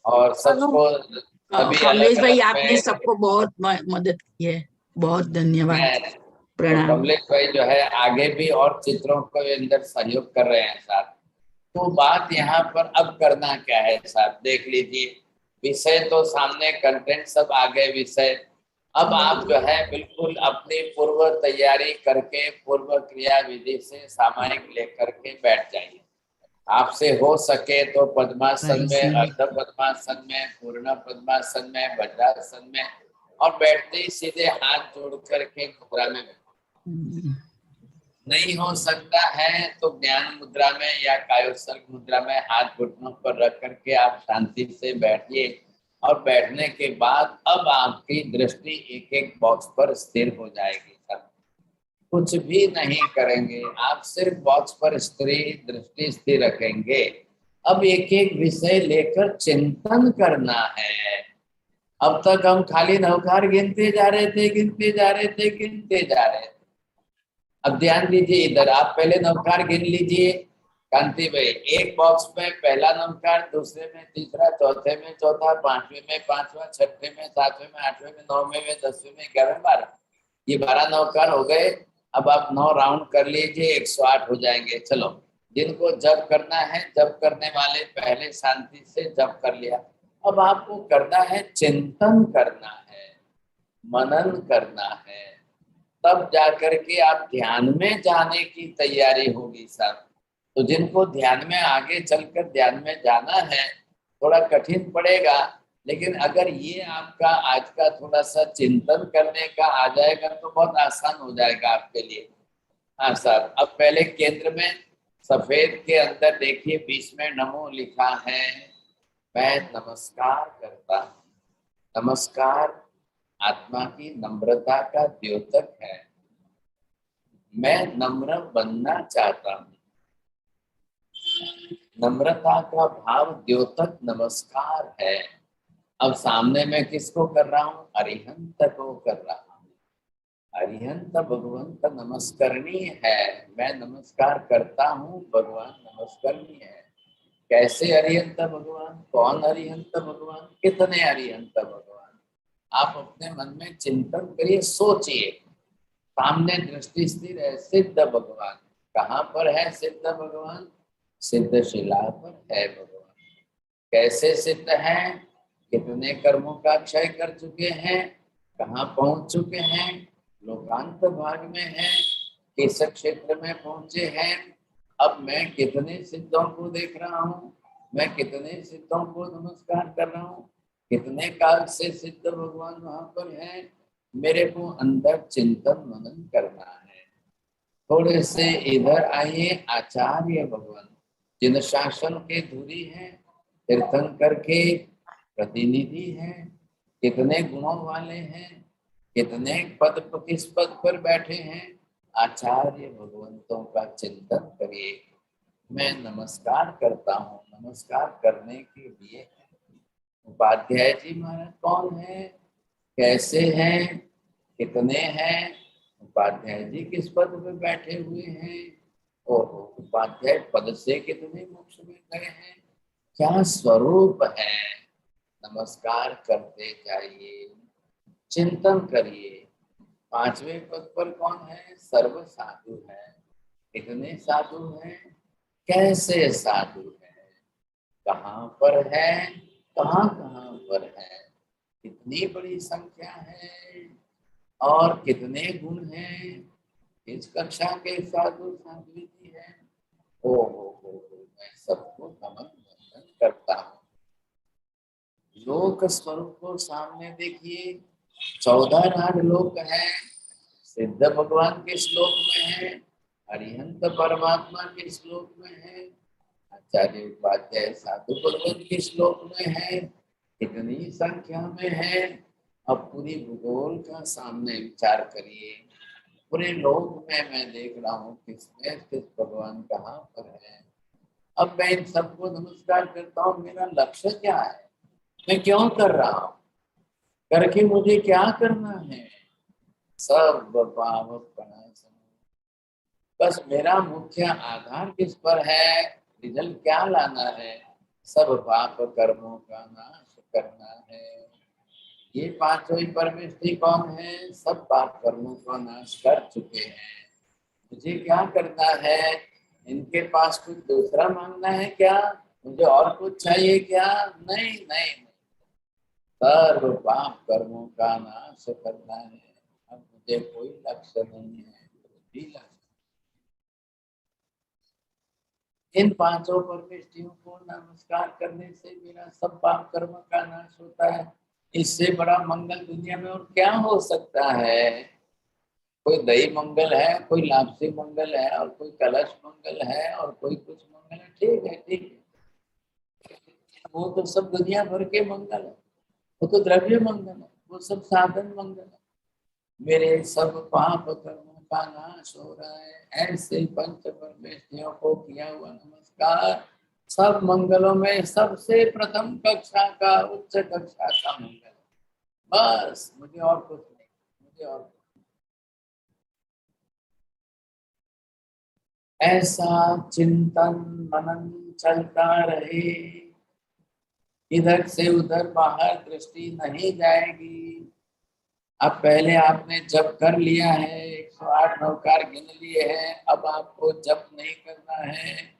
और सबको सभी कमलेश अलग भाई अलग आपने सबको बहुत मदद की है, बहुत धन्यवाद, तो प्रणाम। कमलेश भाई जो है आगे भी और चित्रों को अंदर सहयोग कर रहे हैं साथ। तो बात यहाँ पर अब करना क्या है साहब, देख लीजिए विषय तो सामने, कंटेंट सब आ गए विषय। अब आप जो है बिल्कुल अपनी पूर्व तैयारी करके पूर्व क्रिया विधि से सामायिक लेकर के बैठ जाइए। आपसे हो सके तो पद्मासन में, अर्ध पद्मासन में, पूर्ण पद्मासन में, वज्रासन में, और बैठते ही सीधे हाथ जोड़ करके मुद्रा में बैठो। नहीं हो सकता है तो ज्ञान मुद्रा में या कायोत्सर्ग मुद्रा में हाथ घुटनों पर रख करके आप शांति से बैठिए। और बैठने के बाद अब आपकी दृष्टि एक एक बॉक्स पर स्थिर हो जाएगी। कुछ भी नहीं करेंगे, आप सिर्फ बॉक्स पर दृष्टि स्थिर रखेंगे। अब एक एक विषय लेकर चिंतन करना है। अब तक हम खाली नवकार गिनते जा रहे थे, गिनते जा रहे थे, गिनते जा रहे थे। अब ध्यान दीजिए इधर, आप पहले नवकार गिन लीजिए कांति भाई। एक बॉक्स में पहला नवकार, दूसरे में तीसरा, चौथे में चौथा, पांचवें में पांचवा, छठे में सातवें में, आठवें में, नौवें में, 10वें में, 11वें, 12, ये 12 नवकार हो गए। अब आप 9 राउंड कर लीजिए, 108 हो जाएंगे। चलो, जिनको जप करना है, जप करने वाले पहले शांति से जप कर लिया। अब आपको करना है चिंतन करना है, मनन करना है, तब जाकर के आप ध्यान में जाने की तैयारी होगी साहब। तो जिनको ध्यान में आगे चलकर ध्यान में जाना है, थोड़ा कठिन पड़ेगा, लेकिन अगर ये आपका आज का थोड़ा सा चिंतन करने का आ जाएगा तो बहुत आसान हो जाएगा आपके लिए। हाँ साहब, अब पहले केंद्र में सफेद के अंदर देखिए बीच में नमो लिखा है। मैं नमस्कार करता हूँ। नमस्कार आत्मा की नम्रता का द्योतक है। मैं नम्र बनना चाहता हूँ। नम्रता का भाव द्योतक नमस्कार है। अब सामने मैं किसको कर रहा हूँ? अरिहंत को कर रहा हूँ। अरिहंत भगवंत नमस्करणीय है। मैं नमस्कार करता हूँ, भगवान नमस्करणीय है। कैसे अरिहंत भगवान? कौन अरिहंत भगवान? कितने अरिहंत भगवान? आप अपने मन में चिंतन करिए, सोचिए। सामने दृष्टि स्थिर है सिद्ध भगवान। कहाँ पर है सिद्ध भगवान? सिद्ध शिला पर है भगवान। कैसे सिद्ध है? कितने कर्मों का क्षय कर चुके हैं, कहाँ पहुंच चुके हैं, लोकांत भाग में है, किस क्षेत्र में पहुंचे हैं। अब मैं कितने सिद्धों को देख रहा हूँ, मैं कितने सिद्धों को नमस्कार कर रहा हूँ, कितने काल से सिद्ध भगवान वहां पर है। मेरे को अंदर चिंतन मनन करना है। थोड़े से इधर आइए। आचार्य भगवान जिन शासन के धुरी हैं, तीर्थंकर के प्रतिनिधि हैं, कितने गुणों वाले हैं, कितने पद किस पद पर बैठे हैं। आचार्य भगवंतों का चिंतन करिए। मैं नमस्कार करता हूँ, नमस्कार करने के लिए है। उपाध्याय जी महाराज कौन है, कैसे हैं, कितने हैं, उपाध्याय जी किस पद पे बैठे हुए हैं और उपाध्याय पद से कितने मोक्ष में गए हैं, क्या स्वरूप है। नमस्कार करते जाइए, चिंतन करिए। 5वें पद पर कौन है, सर्व साधु है। कितने साधु हैं, कैसे साधु है, कहाँ पर है, कहाँ कहाँ पर है, कितनी बड़ी संख्या है और कितने गुण हैं, इस कक्षा के साधु साध्वी जी हैं। ओ मैं सबको नमन वंदन करता हूँ। लोक स्वरूप को सामने देखिए, 14 राज लोक है। सिद्ध भगवान के श्लोक में है, अरिहंत परमात्मा के श्लोक में है, आचार्य उपाध्याय साधु भगवान के श्लोक में है, कितनी संख्या में है। अब पूरी भूगोल का सामने विचार करिए, पूरे लोक में मैं देख रहा हूँ किसमें किस भगवान कहाँ पर है। अब मैं इन सबको नमस्कार करता हूँ, मेरा लक्ष्य क्या है, मैं क्यों कर रहा हूँ, करके मुझे क्या करना है। सब पाप प्रणाम, बस मेरा मुख्य आधार किस पर है, रिजल्ट क्या लाना है, सब पाप कर्मों का नाश करना है। ये पांचों ही परमेष्ठी कौन है, सब पाप कर्मों का नाश कर चुके हैं। मुझे क्या करना है, इनके पास कुछ दूसरा मांगना है क्या, मुझे और कुछ चाहिए क्या, नहीं नहीं नहीं, सर्व पाप कर्मों का नाश करना है। अब मुझे कोई लक्ष्य नहीं है, भी लक्ष्य। इन पांचों परमेष्ठियों को नमस्कार करने से मेरा सब पाप कर्म का नाश होता है। इससे बड़ा मंगल दुनिया में और क्या हो सकता है। कोई दही मंगल है, कोई लापसी मंगल है, और कोई कलश मंगल है, और कोई कुछ मंगल है, ठीक है ठीक है, वो तो सब दुनिया भर के मंगल है, वो तो द्रव्य मंगल है, वो सब साधन मंगल है। मेरे सब पाप कर्मों का नाश हो रहा है। ऐसे पंच परमेष्ठियों को किया हुआ नमस्कार सब मंगलों में सबसे प्रथम कक्षा का, उच्च कक्षा का मंगल। बस मुझे और कुछ नहीं, मुझे और ऐसा चिंतन मनन चलता रहे, इधर से उधर बाहर दृष्टि नहीं जाएगी। अब पहले आपने जप कर लिया है, 108 नवकार गिन लिए हैं, अब आपको जप नहीं करना है,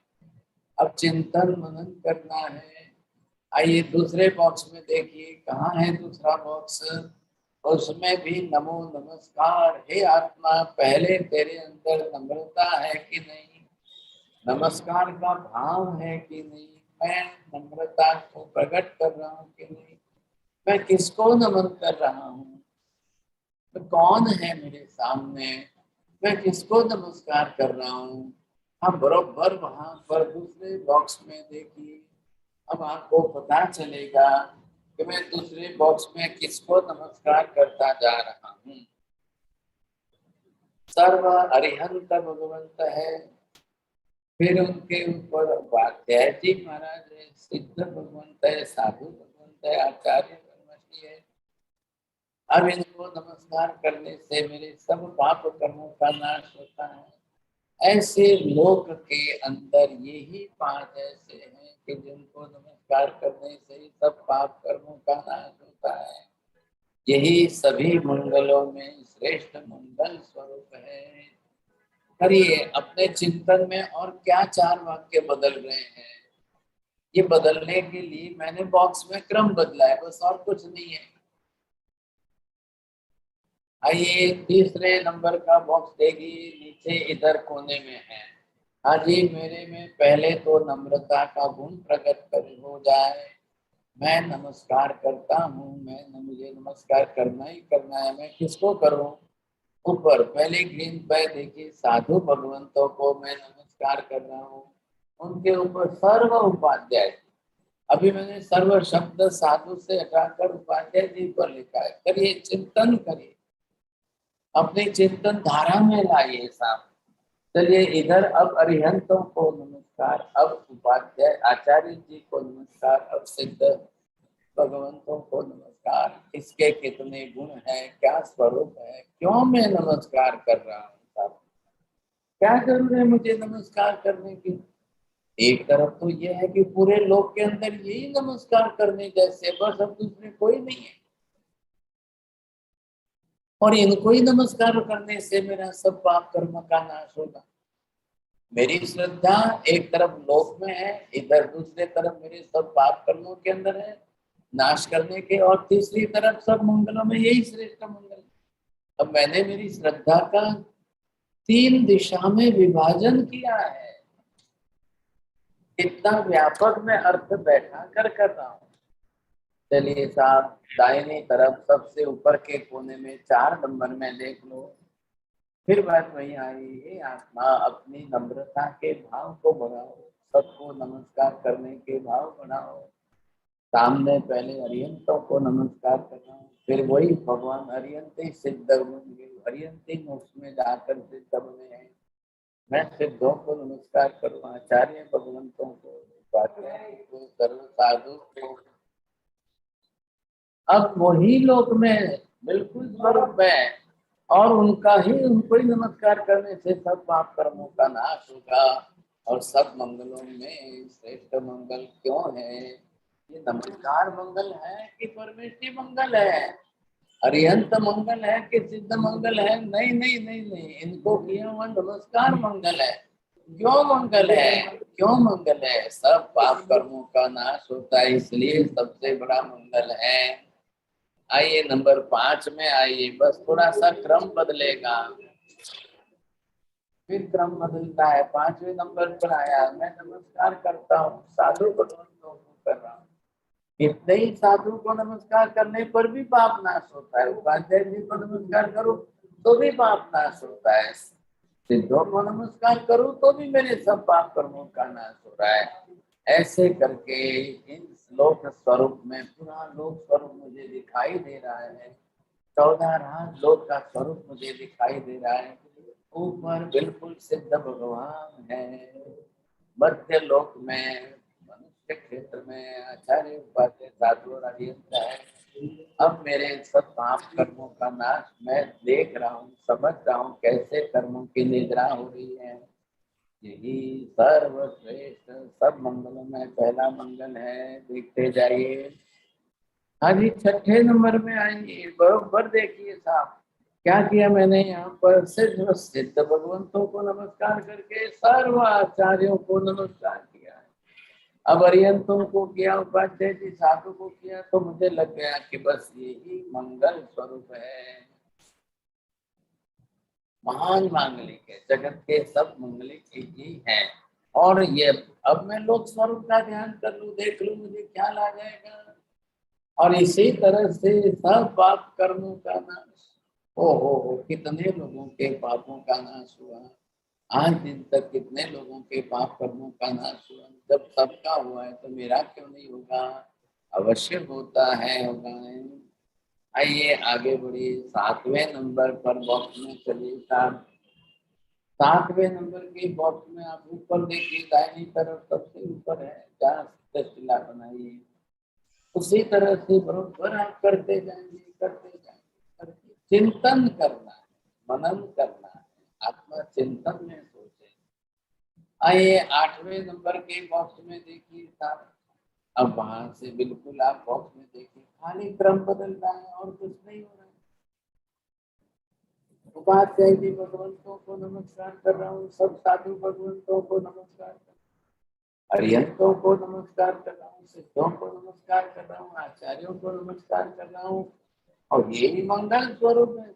अब चिंतन मनन करना है। आइए दूसरे बॉक्स में देखिए, कहाँ है दूसरा बॉक्स, उसमें भी नमो नमस्कार। हे आत्मा, पहले तेरे अंदर नम्रता है कि नहीं, नमस्कार का भाव है कि नहीं, मैं नम्रता को प्रकट कर रहा हूँ कि नहीं, मैं किसको नमन कर रहा हूँ, तो कौन है मेरे सामने, मैं किसको नमस्कार कर रहा हूँ। हम बरोबर वहां पर दूसरे बॉक्स में देखिए, अब आपको पता चलेगा कि मैं दूसरे बॉक्स में किसको नमस्कार करता जा रहा हूँ। सर्व अरिहंत भगवंत है, फिर उनके ऊपर उपाध्याय जी महाराज है, सिद्ध भगवंत है, साधु भगवंत है, आचार्य परमेष्ठी है। अब इनको नमस्कार करने से मेरे सब पाप कर्मों का नाश होता है। ऐसे लोक के अंदर यही 5 ऐसे हैं कि जिनको नमस्कार करने से सब पाप कर्मों का नाश होता है। यही सभी मंगलों में श्रेष्ठ मंगल स्वरूप है। करिए अपने चिंतन में, और क्या 4 वाक्य बदल रहे हैं, ये बदलने के लिए मैंने बॉक्स में क्रम बदला है, बस और कुछ नहीं है। आइए तीसरे नंबर का बॉक्स देखिए, नीचे इधर कोने में है। हाँ जी, मेरे में पहले तो नम्रता का गुण प्रकट हो जाए, मैं नमस्कार करता हूँ, मुझे नमस्कार करना ही करना है, मैं किसको करूँ। ऊपर पहले ग्रीन पे देखिए, साधु भगवंतों को मैं नमस्कार कर रहा हूँ, उनके ऊपर सर्व उपाध्याय। अभी मैंने सर्व शब्द साधु से हटाकर उपाध्याय जी पर लिखा है। करिए चिंतन करिए, अपने चिंतन धारा में लाइए साहब, चलिए इधर अब अरिहंतों को नमस्कार, अब उपाध्याय आचार्य जी को नमस्कार, अब सिद्ध भगवंतों को नमस्कार। इसके कितने गुण हैं, क्या स्वरूप है, क्यों मैं नमस्कार कर रहा हूँ साहब? क्या जरूरत है मुझे नमस्कार करने की? एक तरफ तो ये है कि पूरे लोक के अंदर यही नमस्कार करने जैसे, बस अब दूसरे कोई नहीं है, और इनको ही नमस्कार करने से मेरा सब पाप कर्म का नाश होगा। मेरी श्रद्धा एक तरफ लोक में है, इधर दूसरे तरफ मेरे सब पाप कर्मों के अंदर है नाश करने के, और तीसरी तरफ सब मंगलों में यही श्रेष्ठ मंगल। अब मैंने मेरी श्रद्धा का 3 दिशा में विभाजन किया है, इतना व्यापक मैं अर्थ बैठा कर रहा हूँ। चलिए साहब, दाहिनी तरफ सबसे ऊपर के कोने में 4 नंबर में देख लो, फिर बात वही आई, हे आत्मा अपनी नम्रता के भाव को बढ़ाओ, सबको नमस्कार करने के भाव बढ़ाओ। सामने पहले अरिहंतों को नमस्कार करना, फिर वही भगवान अरिहंत सिद्ध होंगे, अरिहंत मोक्ष में जाकर सिद्ध बने हैं। मैं सिद्धों को नमस्कार करूँ, आचार्य भगवंतों को, सर्व साधु को। अब वही लोक में बिल्कुल स्वरूप है, और उनको ही नमस्कार करने से सब पाप कर्मों का नाश होगा, और सब मंगलों में श्रेष्ठ मंगल क्यों है? ये नमस्कार मंगल है कि परमेष्टि मंगल है, अरिहंत मंगल है कि सिद्ध मंगल है? नहीं नहीं नहीं नहीं, इनको किया हुआ नमस्कार मंगल है। क्यों मंगल है? क्यों मंगल है? सब पाप कर्मों का नाश होता है, इसलिए सबसे बड़ा मंगल है। आइए नंबर 5 में आइए, बस थोड़ा सा क्रम बदलेगा, फिर क्रम बदलता है। 5वें नंबर पर आया, मैं नमस्कार करता हूँ, साधु भगवंतों को कर रहा हूँ। इतने ही साधु को नमस्कार करने पर भी पाप नाश होता है, उपाध्याय जी को नमस्कार करो तो भी पाप नाश होता है, सिद्धों को नमस्कार करो तो भी मेरे सब पाप कर्मों का नाश हो रहा है। ऐसे करके इन लोक स्वरूप में पूरा लोक स्वरूप मुझे दिखाई दे रहा है, 14 राज लोक का स्वरूप मुझे दिखाई दे रहा है। ऊपर बिल्कुल सिद्ध भगवान है, मध्य लोक में मनुष्य क्षेत्र में आचार्य उपाध्याय साधु और अरिहंत है। अब मेरे सब पाप कर्मों का नाश मैं देख रहा हूँ, समझ रहा हूँ कैसे कर्मों की निद्रा हो रही है। यही सर्वश्रेष्ठ सब मंगलों में पहला मंगल है, देखते जाइए। आज 6ठे नंबर में आएंगे, बराबर देखिए साहब क्या किया मैंने यहाँ पर, सिद्ध सिद्ध भगवंतों को नमस्कार करके सर्व आचार्यों को नमस्कार किया है। अब अरिहंतों को किया, उपाध्याय जी साधु को किया, तो मुझे लग गया कि बस यही मंगल स्वरूप है, महान मांगलिक है, जगत के सब मंगलिक ही है। और ये अब मैं लोक स्वरूप का ध्यान कर लूं, देख लूं, मुझे क्या ला जाएगा। और इसी तरह से सब पाप कर्मों का नाश, हो कितने लोगों के पापों का नाश हुआ, आज दिन तक कितने लोगों के पाप कर्मों का नाश हुआ। जब सबका हुआ है तो मेरा क्यों नहीं होगा? अवश्य होता है, होगा। आइए आगे बढ़िए, 7वें नंबर पर बॉक्स में चलिए साहब। 7वें नंबर के बॉक्स में आप ऊपर देखिए, दाहिनी तरफ सबसे ऊपर है, 4 तस्वीर बनाइए। उसी तरह से बरोबर आप करते जाएंगे, चिंतन करना है, मनन करना है, आत्मा चिंतन में सोचे। आइए 8वें नंबर के बॉक्स में देखिए साहब। अब वहां से बिल्कुल आप बॉक्स में देखिए, खाली क्रम बदल रहा है और कुछ नहीं हो रहा है। उपाध्याय जी भगवंतों को नमस्कार कर रहा हूँ, सब साधु भगवंतों को नमस्कार कर रहा हूँ, अरिहंतों को नमस्कार कर रहा हूँ, सिद्धों को नमस्कार कर रहा हूँ, आचार्यों को नमस्कार कर रहा हूँ। और ये भी मंगल स्वरूप है,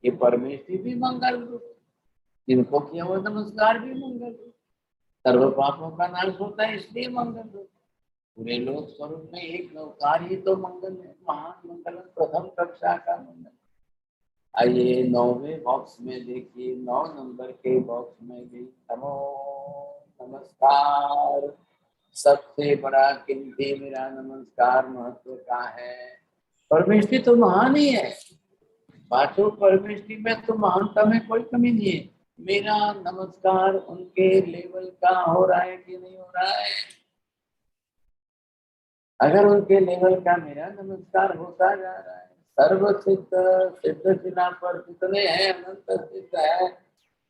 ये परमेश्वर भी मंगल रूप, जिनको किया हुआ नमस्कार भी मंगल रूप, सर्व पापों का नाश होता है इसलिए मंगल रूप। पूरे लोक स्वरूप में एक नवकार ही तो मंगल है, महान मंगल, प्रथम कक्षा का मंगल। आइए 9वें बॉक्स में देखिए, 9 नंबर के बॉक्स में भी नमो नमस्कार, सबसे बड़ा कीमती मेरा नमस्कार महत्व का है। परमेश्वर तो महान ही है, पांचों परमेश्वर में तो महानता में कोई कमी नहीं है, मेरा नमस्कार उनके लेवल का हो रहा है कि नहीं हो रहा है? अगर उनके लेवल का मेरा नमस्कार होता जा रहा है, सर्व सिद्ध सिद्ध शिला पर कितने हैं, अनंत सिद्ध है,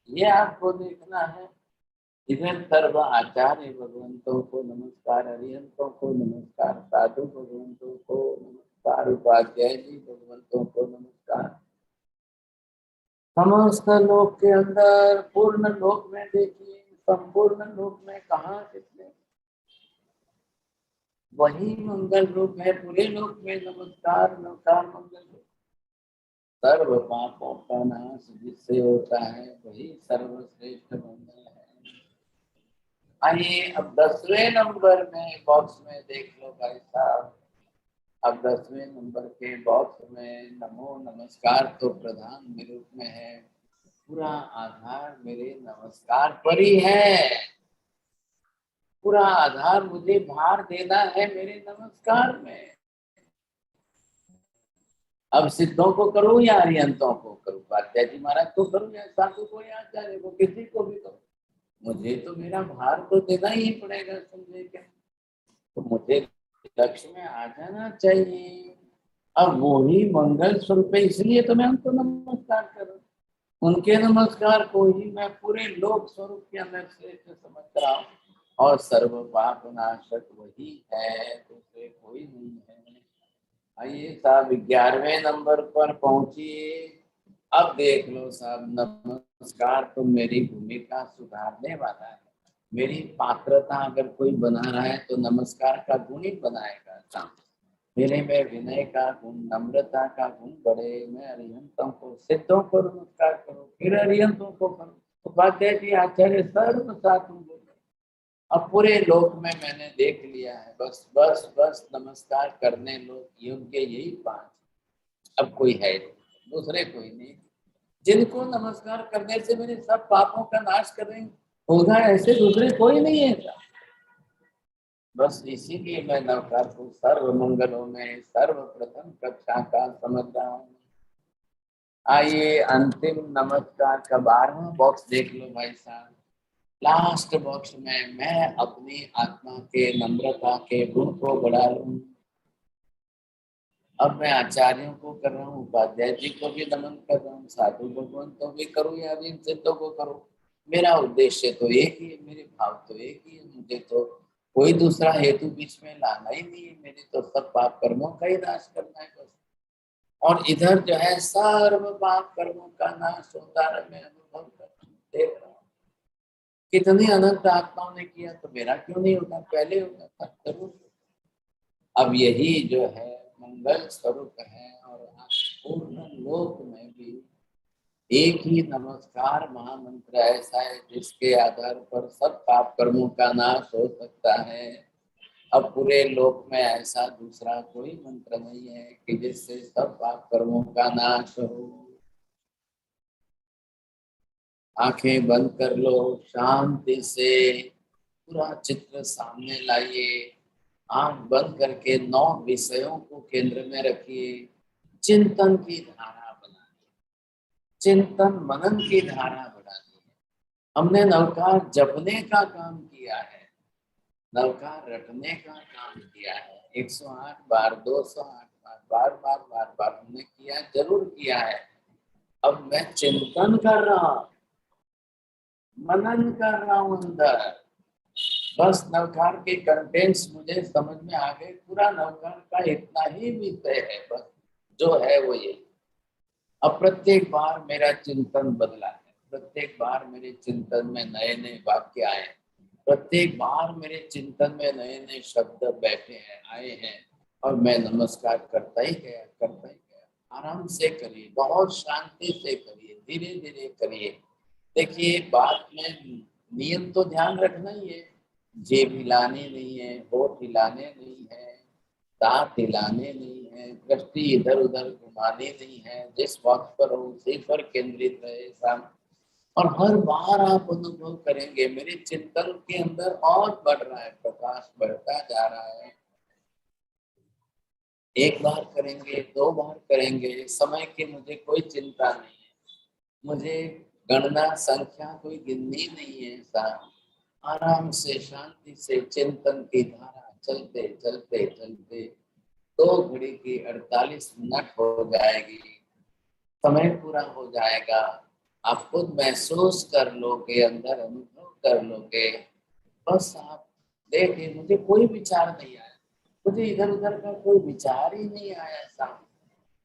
ये आपको देखना है। इधर सर्व आचार्य भगवंतों को नमस्कार, अरिहंतों को नमस्कार, साधु भगवंतों को नमस्कार, उपाध्याय जी भगवंतों को नमस्कार। समस्त लोक के अंदर पूर्ण लोक में देखिए, संपूर्ण लोक में कहाँ कितने, वही मंगल रूप है। पूरे लोक में नमस्कार नमस्कार मंगल रूप। सर्व पापों का नाश जिससे होता है वही सर्वश्रेष्ठ मंगल है। आइए अब 10वें नंबर में बॉक्स में देख लो भाई साहब। अब 10वें नंबर के बॉक्स में नमो नमस्कार तो प्रधान के रूप में है, पूरा आधार मेरे नमस्कार पर ही है। पूरा आधार मुझे भार देना है मेरे नमस्कार में। अब सिद्धों को करूं या अरिहंतों को करूं, उपाध्याय जी महाराज को करूं या साधु को या आचार्य को, किसी को भी करूं, मुझे तो मेरा भार तो देना ही पड़ेगा, समझे क्या? तो मुझे लक्ष्य में आ जाना चाहिए। अब वही मंगल स्वरूप है, इसलिए तो मैं उनको नमस्कार कर रहा हूँ। उनके नमस्कार को ही मैं पूरे लोक स्वरूप के अंदर श्रेष्ठ समझ रहा हूँ। और सर्व पाप नाशक वही है, दूसरे कोई नहीं है। आइए साहब 11वें नंबर पर पहुंचिए। अब देख लो साहब, नमस्कार तो मेरी भूमिका सुधारने वाला है। मेरी पात्रता अगर कोई बना रहा है तो नमस्कार का गुण ही बनाएगा साहब। मेरे में विनय का गुण, नम्रता का गुण बढ़े। मैं अरिहंतों को सिद्धों को नमस्कार करूं, फिर अरिहंतों को करूं, उपाध्याय जी आचार्य सर्व साधु बोले। अब पूरे लोक में मैंने देख लिया है, बस बस बस नमस्कार करने लोग योग्य यही 5। अब कोई है दूसरे कोई नहीं, जिनको नमस्कार करने से मेरे सब पापों का नाश करेंगे होगा, ऐसे दूसरे कोई नहीं है। बस इसीलिए मैं नवकार को सर्व मंगलों में सर्वप्रथम कक्षा का समझ रहा हूँ। आइए अंतिम नमस्कार का 12वां बॉक्स देख लो भाई साहब। लास्ट बॉक्स में मैं अपनी आत्मा के नम्रता के गुण को बढ़ा लूं। अब मैं आचार्यों को कर रहा हूँ, उपाध्याय जी को भी नमन कर रहा हूँ, साधु भगवान तो भी करूँ या इन सिद्धों को करूँ। मेरा उद्देश्य तो एक ही है, मेरे भाव तो एक ही है। मुझे तो कोई दूसरा हेतु बीच में लाना ही नहीं है। मेरे तो सब पाप कर्मों का ही नाश करना है बस। और इधर जो है सर्व पाप कर्मों का नाश होता है, मैं अनुभव देख रहा हूँ। कितनी अनंत आत्माओं ने किया, तो मेरा क्यों नहीं होता? पहले होता था जरूर। अब यही जो है मंगल स्वरूप है। और पूर्ण लोक में भी एक ही नमस्कार महामंत्र ऐसा है जिसके आधार पर सब पाप कर्मों का नाश हो सकता है। अब पूरे लोक में ऐसा दूसरा कोई मंत्र नहीं है कि जिससे सब पाप कर्मों का नाश हो। आंखें बंद कर लो, शांति से पूरा चित्र सामने लाइए। आंख बंद करके 9 विषयों को केंद्र में रखिए। चिंतन की धारा बनाइए, चिंतन मनन की धारा बनाइए। हमने नवकार जपने का काम किया है, नवकार रटने का काम किया है। 108 बार, 208 बार, बार बार हमने किया, जरूर किया है। अब मैं चिंतन कर रहा हूं, मनन कर रहा हूं अंदर। बस नवकार के कंटेंट्स मुझे समझ में आ गए। पूरा नवकार का इतना ही विषय है, बस जो है वो ये। अब प्रत्येक बार मेरा चिंतन बदला है, प्रत्येक बार मेरे चिंतन में नए नए वाक्य आए, प्रत्येक बार मेरे चिंतन में नए नए शब्द बैठे हैं, आए हैं। और मैं नमस्कार करता ही गया, करता ही गया। आराम से करिए, बहुत शांति से करिए, धीरे धीरे करिए। देखिए बात में नियम तो ध्यान रखना ही है। जेब हिलाने नहीं है, होठ हिलाने नहीं है, दांत हिलाने नहीं है, दृष्टि इधर उधर घुमाने नहीं है। जिस वक्त पर हो उसी पर केंद्रित रहे सामने। और हर बार आप अनुभव करेंगे मेरे चिंतन के अंदर और बढ़ रहा है, प्रकाश बढ़ता जा रहा है। एक बार करेंगे, 2 बार करेंगे, समय की मुझे कोई चिंता नहीं है। मुझे गणना संख्या कोई गिननी नहीं है। ऐसा आराम से शांति से चिंतन की धारा चलते चलते चलते 2 घड़ी की 48 मिनट हो जाएगी, समय पूरा हो जाएगा। आप खुद महसूस कर लोगे, अंदर अनुभव कर लोगे। बस आप देखिए, मुझे कोई विचार नहीं आया, मुझे इधर उधर का कोई विचार ही नहीं आया। ऐसा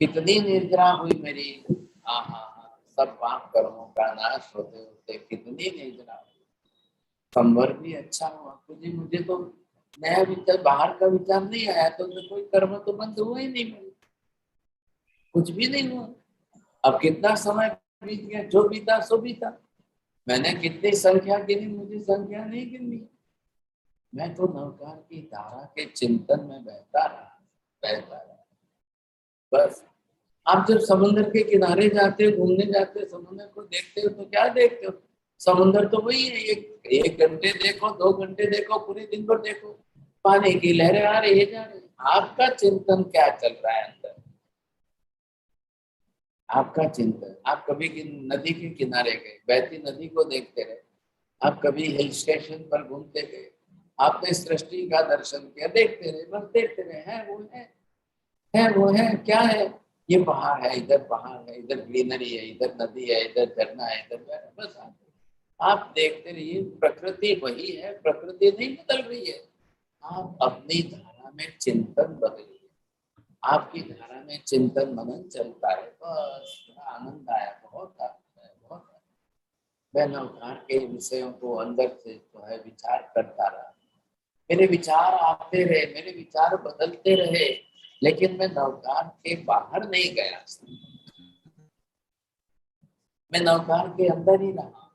कितनी निद्रा हुई मेरी, सब पाप कर्मों का नाश होते होते कितनी निद्रा हुई। संवर भी अच्छा हुआ मुझे तो नया विचार, बाहर का विचार नहीं आया, तो कोई कर्म तो बंद हुआ ही नहीं मेरे, कुछ भी नहीं हुआ। अब कितना समय बीत गया, जो बीता सो बीता। मैंने कितनी संख्या गिनी, मुझे संख्या नहीं गिनी। मैं तो नवकार की धारा के चिंतन में बहता रहा। बस आप जब समुद्र के किनारे जाते हो, घूमने जाते हो, समुद्र को देखते हो तो क्या देखते हो? समुद्र तो वही है, एक घंटे देखो, 2 घंटे देखो, पूरे दिन भर देखो, पानी की लहरें आ रही है जा रही। आपका चिंतन क्या चल रहा है अंदर? आपका चिंतन, आप कभी नदी के किनारे गए, बहती नदी को देखते रहे, आप कभी हिल स्टेशन पर घूमते गए, आपने सृष्टि का दर्शन किया, देखते रहे, बस देखते रहे, है वो है, क्या है? ये पहाड़ है, इधर पहाड़ है, इधर ग्रीनरी है, इधर नदी है, इधर झरना है, इधर बस आप देखते रहिए। प्रकृति वही है, प्रकृति नहीं बदल रही है। आप अपनी धारा में चिंतन बदलिए, आपकी धारा में चिंतन मनन चलता है, बस बड़ा आनंद आया, बहुत आनंद है, बहुत। मैं नवकार के विषयों को अंदर से जो है विचार करता रहा, मेरे विचार आते रहे, मेरे विचार बदलते रहे, लेकिन मैं नवकार के बाहर नहीं गया, मैं नवकार के अंदर ही रहा।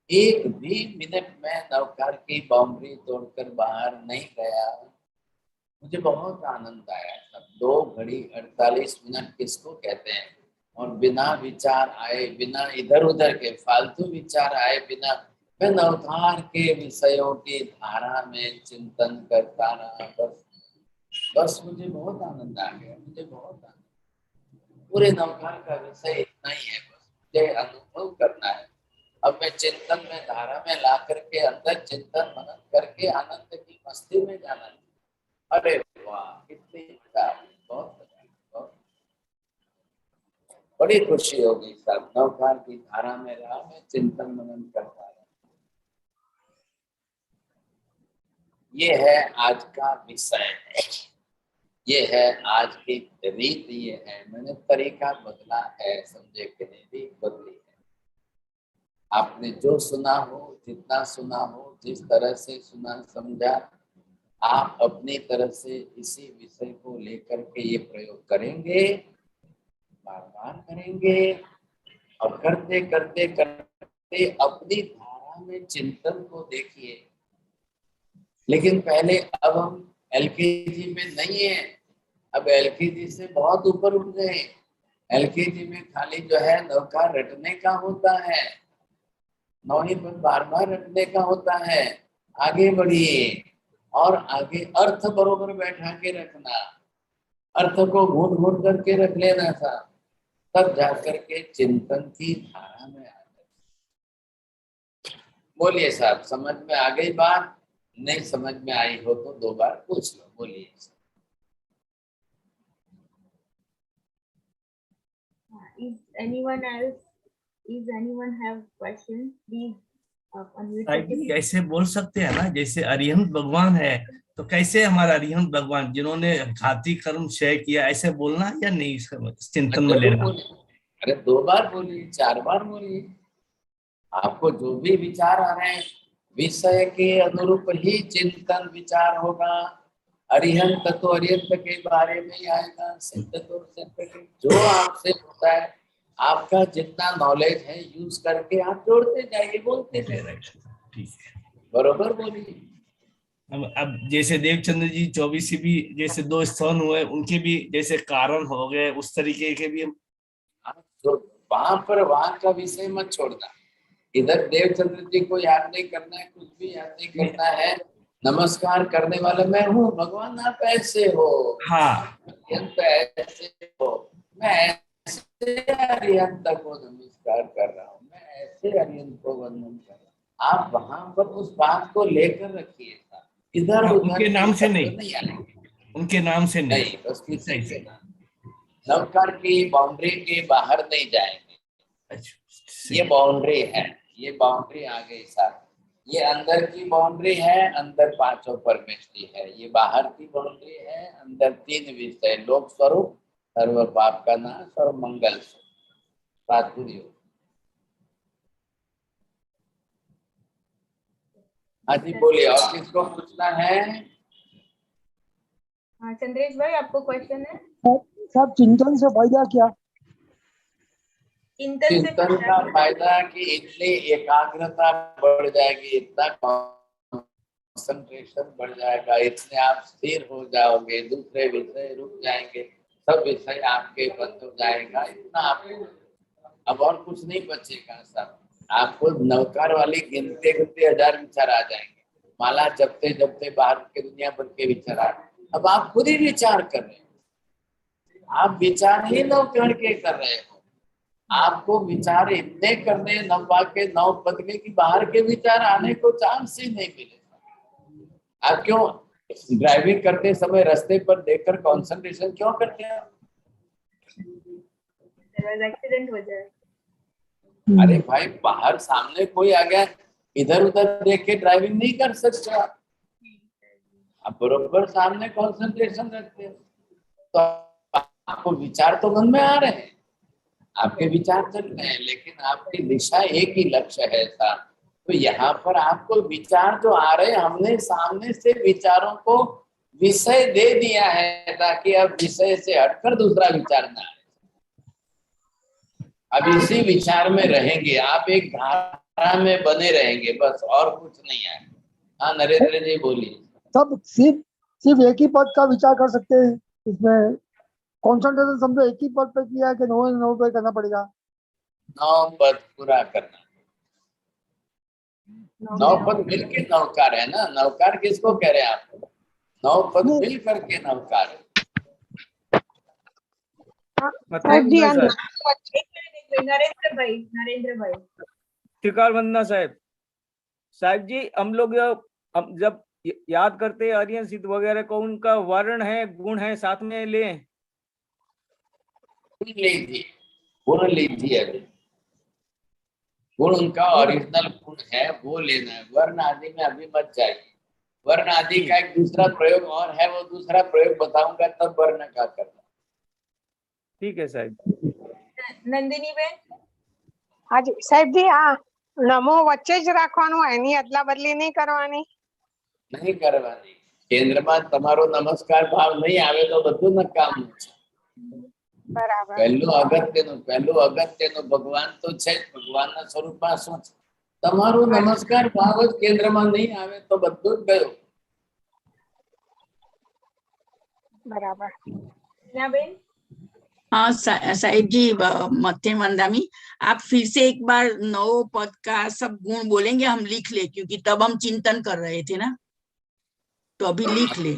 एक भी मिनट में नवकार की बाउंड्री तोड़कर बाहर नहीं गया। मुझे बहुत आनंद आया। सब 2 घड़ी 48 मिनट किसको कहते हैं? और बिना विचार आए, बिना इधर उधर के फालतू विचार आए बिना, मैं नवकार के विषयों की धारा में चिंतन करता रहा। बस मुझे बहुत आनंद आ गया, मुझे बहुत आनंद। पूरे नवकार का विषय इतना ही है, बस मुझे अनुभव करना है। अब मैं चिंतन में धारा में ला करके अंदर चिंतन मनन करके आनंद की मस्ती में जाना है। अरे वाह, कितनी मजा, बहुत बड़ी खुशी होगी। सब नवकार की धारा में रहा, मैं चिंतन मनन करता रहा। ये है आज का विषय, ये है आज की रीत, ये है। मैंने तरीका बदला है, समझे कि नहीं? रीत बदली है। आपने जो सुना हो, जितना सुना हो, जिस तरह से सुना समझा, आप अपनी तरफ से इसी विषय को लेकर के ये प्रयोग करेंगे, बार बार करेंगे, और करते करते करते अपनी धारा में चिंतन को देखिए। लेकिन पहले अब हम एलकेजी में नहीं है, अब एलकेजी से बहुत ऊपर उठ गए। एलकेजी में खाली जो है नवकार रटने का होता है, नौवीं पर बार बार रटने का होता है। आगे बढ़िए और आगे अर्थ बरोबर बैठा के रखना, अर्थ को घूट घूट करके रख लेना था, तब जाकर के चिंतन की धारा में आ गए। बोलिए साहब, समझ में आ गई बात? नहीं समझ में आई हो तो 2 बार पूछ लो। बोलिए। Is anyone have questions? Please unmute. Sahib जी ऐसे बोल सकते हैं ना, जैसे अरिहंत भगवान है तो कैसे हमारा अरिहंत भगवान जिन्होंने घाती कर्म क्षय किया, ऐसे बोलना या नहीं? चिंतन में लेना। अरे 2 बार बोलिए, 4 बार बोलिए। आपको जो भी विचार आ रहे हैं विषय के अनुरूप ही चिंतन विचार होगा। अरिहंत तो अरिहंत के बारे में ही आएगा, सिद्ध तो सिद्ध के, जो आपसे होता है आपका जितना नॉलेज है यूज करके आप जोड़ते जाइए, बोलते जाइए। ठीक है, बरोबर बोलिए। अब जैसे देवचंद्र जी 24 भी जैसे 2 स्थान हुए, उनके भी जैसे कारण हो गए, उस तरीके के भी हम वहां पर वहां का विषय मत छोड़ना। इधर देवचंद्र जी को याद नहीं करना है, कुछ भी याद नहीं करना है। नमस्कार करने वाला मैं हूँ, भगवान आप ऐसे हो। हाँ, ऐसे हो, मैं ऐसे अरिहंत को नमस्कार कर रहा हूँ, मैं कैसे अरिहंत को वर्णन करें? आप वहां पर उस बात को लेकर रखिए साहब, इधर हाँ, उधर उनके नाम से शब्द नहीं आएंगे। उनके नाम से नहीं, बस किसी से नवकार की बाउंड्री के बाहर नहीं जाएंगे। अच्छा, ये बाउंड्री है, ये बाउंड्री आ गई साहब। ये अंदर की बाउंड्री है, अंदर पांचों परमेष्टि है। ये बाहर की बाउंड्री है, अंदर तीन विषय, लोक स्वरूप, सर्व पाप का नाश और मंगल सात्विक योग। हाँ जी बोलिए, और किसको पूछना है? हाँ चंद्रेश भाई, आपको क्वेश्चन है? सब चिंतन से फायदा क्या? चिंतन का फायदा कि इतनी एकाग्रता बढ़ जाएगी, इतना कंसंट्रेशन बढ़ जाएगा, इतने आप स्थिर हो जाओगे, दूसरे विषय रुक जाएंगे, सब विषय आपके बंद हो जाएगा। इतना आपको अब और कुछ नहीं बचेगा सब। आपको नवकार वाली गिनते गिनते हजार विचार आ जाएंगे, माला जपते जपते बाहर के दुनिया भर के विचार आ। अब आप खुद ही विचार कर रहे हो, आप विचार ही नवकार के कर रहे हो। आपको विचार इतने करने नववा के नव पद के कि बाहर के विचार आने को चांस ही नहीं मिले। आप क्यों ड्राइविंग करते समय रास्ते पर देखकर कंसंट्रेशन क्यों करते हैं? एक्सीडेंट हो जाए। अरे भाई, बाहर सामने कोई आ गया, इधर उधर देख के ड्राइविंग नहीं कर सकते आप बरोबर सामने कंसंट्रेशन रखते हो। तो आपको विचार तो मन में आ रहे हैं, आपके विचार चल रहे हैं, लेकिन आपकी दिशा एक ही लक्ष्य है साहब। तो यहाँ पर आपको विचार जो आ रहे हैं, हमने सामने से विचारों को विषय दे दिया है ताकि अब विषय से हटकर दूसरा विचार ना आए। अब इसी विचार में रहेंगे आप, एक धारा में बने रहेंगे, बस और कुछ नहीं है। हाँ नरेंद्र जी बोलिए। सब सिर्फ एक ही पद का विचार कर सकते हैं इसमें? कंसंट्रेशन समझो एक ही पद पे किया है कि नौ पे करना पड़ेगा? 9 पद पूरा करना। 9 पद मिल के नवकार है ना। नवकार किसको कह रहे हैं आप? 9 पद मिल करके नवकार है। नरेंद्र भाई त्रिकाल वंदना साहब। साहब जी, हम लोग जब याद करते हैं आर्यन सिद्ध वगैरह को, उनका वर्ण है, गुण है, साथ में ले लीजिए, गुण लीजिए। अभी गुण उनका ओरिजिनल गुण है, वो लेना है। वर्ण आदि में अभी मत जाइए। वर्ण आदि का एक दूसरा प्रयोग और है, वो दूसरा प्रयोग बताऊंगा तब वर्ण का करना। ठीक है साहब। नंदिनी बेन। હાજી સાહેબજી, આ નમો વચ્ચે જ રાખવાનું, એની અદલા બદલી નહીં કરવાની? नहीं करवानी। केंद्र में तमारो नमस्कार भाव नहीं आवे तो બધું નકામું છે। બરાબર। પહેલું અગત્યનું ભગવાન તો છે જ, ભગવાનના સ્વરૂપમાં શું છે? તમારો નમસ્કાર ભાવ જ કેન્દ્રમાં નહીં આવે તો બધું જ ગયું। બરાબર। बेन। हाँ साहिब जी, मत्थे मंदामी, आप फिर से एक बार 9 पद का सब गुण बोलेंगे, हम लिख ले, क्योंकि तब हम चिंतन कर रहे थे ना, तो अभी लिख ले।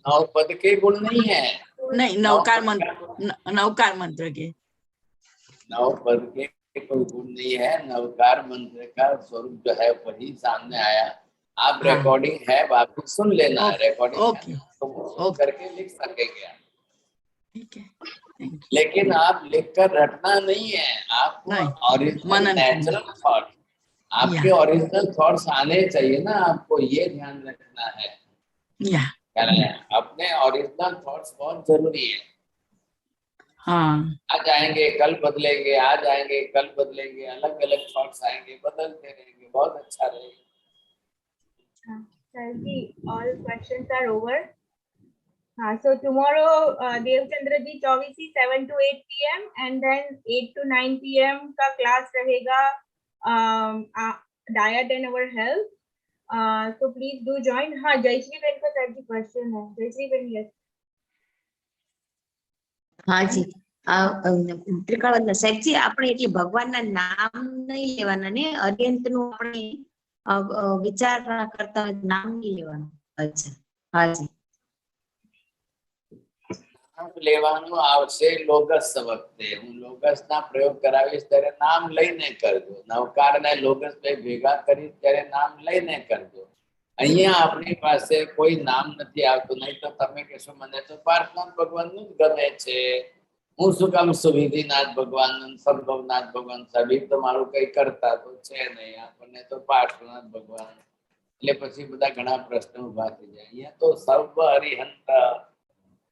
9 पद के गुण नहीं है, नहीं, नवकार मंत्र के 9 पद के कोई गुण नहीं है। नवकार मंत्र का स्वरूप जो है वही सामने आया। आप रिकॉर्डिंग है, वापस सुन लेना। रिकॉर्डिंग तो करके लिख सकेंगे आप। ठीक है, लेकिन आप लिखकर रटना नहीं है, आपको ओरिजिनल नेचुरल थॉट, आपके ओरिजिनल थॉट्स आने चाहिए ना, आपको ये ध्यान रखना है। अपने ओरिजिनल थॉट्स बहुत जरूरी है। हाँ, आ जाएंगे कल बदलेंगे, आ जाएंगे कल बदलेंगे, अलग अलग थॉट्स आएंगे, बदलते रहेंगे, बहुत अच्छा रहेगा। Sir ji, all questions are over. So tomorrow Devchandra ji 24 7 to 8 p.m. and then 8 to 9 p.m. का class रहेगा diet and our health. So please do join. हाँ, जयश्री बेन का सर जी क्वेश्चन है। जयश्री बेन, यस। हाँ जी, ત્રિકાળ સાહેબ જી, આપણે એટલે ભગવાનના નામ નહીં લેવાના ને, અર્યંતનું આપણે વિચાર કરતા નામ નહીં લેવાનું। અચ્છા, હા જી। નામ લેવાનું આવશે લોગસ વખતે. હું લોગસના પ્રયોગ કરાવીશ ત્યારે નામ લઈને કરજો. નવકારને લોગસ બે ભેગા કરી ત્યારે નામ લઈને કરજો. અહીંયા આપણી પાસે કોઈ નામ નથી આવતું. નહીં તો તમે કહેશો મને તો પાર્થનાથ ભગવાનનું જ ગમે છે, હું શું કામ સુવિધિનાથ ભગવાન, સંભવનાથ ભગવાન, સભી તો મારું કઈ કરતા તો છે નહીં, આપણને તો પાર્થનાથ ભગવાન. એટલે પછી બધા ઘણા પ્રશ્નો ઉભા થઈ જાય. અહીંયા તો સર્વ હરિહંત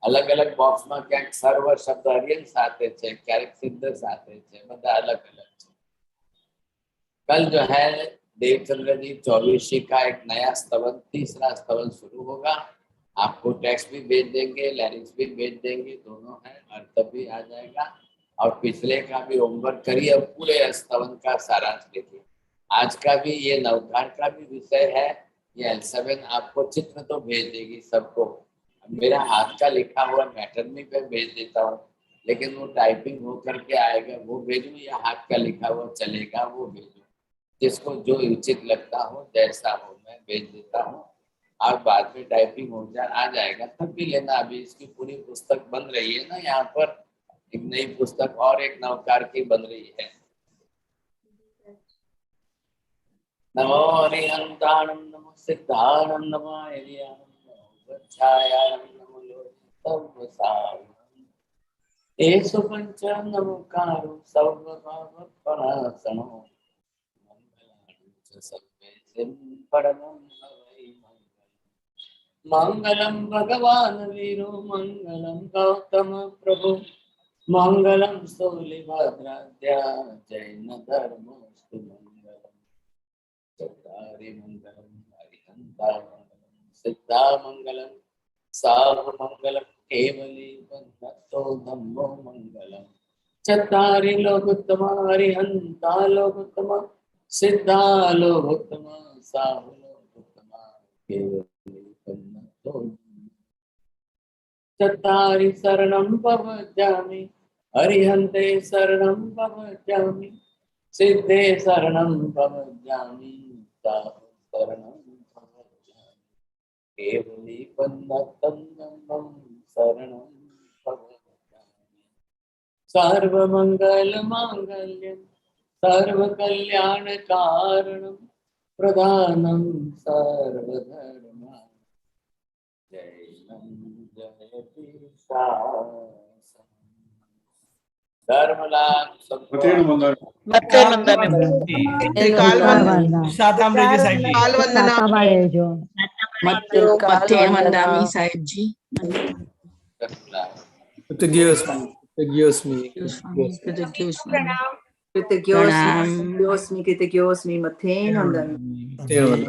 अलग अलग बॉक्स में क्या सर्व शब्द हरियन साथे है, क्यारेक सिद्ध साथे है, बता अलग अलग है। कल जो है देवचंद्र जी 24 का एक नया स्तवन, तीसरा स्तवन शुरू होगा। आपको टेक्स्ट भी भेज देंगे, लिरिक्स भी भेज देंगे, दोनों है, अर्थ भी आ जाएगा। और पिछले का भी होमवर्क करिए और पूरे स्तवन का सारांश देखिए। आज का भी ये नवकार का भी विषय है। ये L7 आपको चित्र तो भेज देगी सबको, मेरा हाथ का लिखा हुआ मैटर में मैं भेज देता हूँ, लेकिन वो टाइपिंग हो करके आएगा वो भेजूँ या हाथ का लिखा हुआ चलेगा वो भेजूँ, जिसको जो उचित लगता हो जैसा हो मैं भेज देता हूँ। आप बाद में टाइपिंग हो जाए आ जाएगा तब भी लेना। अभी इसकी पूरी पुस्तक बन रही है ना, यहाँ पर एक नई पुस्तक और एक नवकार की बन रही है। नमो हरिहंताणं नमो सिद्धाणं नमो हरियाणं एषु पंच नमकारो सर्वभावपणासनो मंगलम भगवान वीरो मंगलम गौतम प्रभु मंगलम स्थूलिभद्राद्या जैन धर्मस्तु मंगलम चत्वारि मंगलम हरिहंता सिद्धा मंगलम साव मंगलम केवली बन्धतो धम्मो मंगलम चत्वारि लोकोत्तम हरिहंता लोकोत्तम सिद्धा लोकोत्तम साव लोकोत्तम केवली बन्धतो चत्वारि शरणं भवजामि हरिहन्ते शरणं भवजामि सिद्धे शरणं भवजामि साव शरणं केवली बन्धतं शरणं भवजामि। सर्वमंगल मांगल्यं सर्वकल्याणकारणं प्रधानं सर्वधर्माणां जैनं जयति शासनं। धर्मलाभ मतेन मंगल मत्तेन वंदामि साहेब जी। कृतज्ञोस्मि मथेन वंदामि।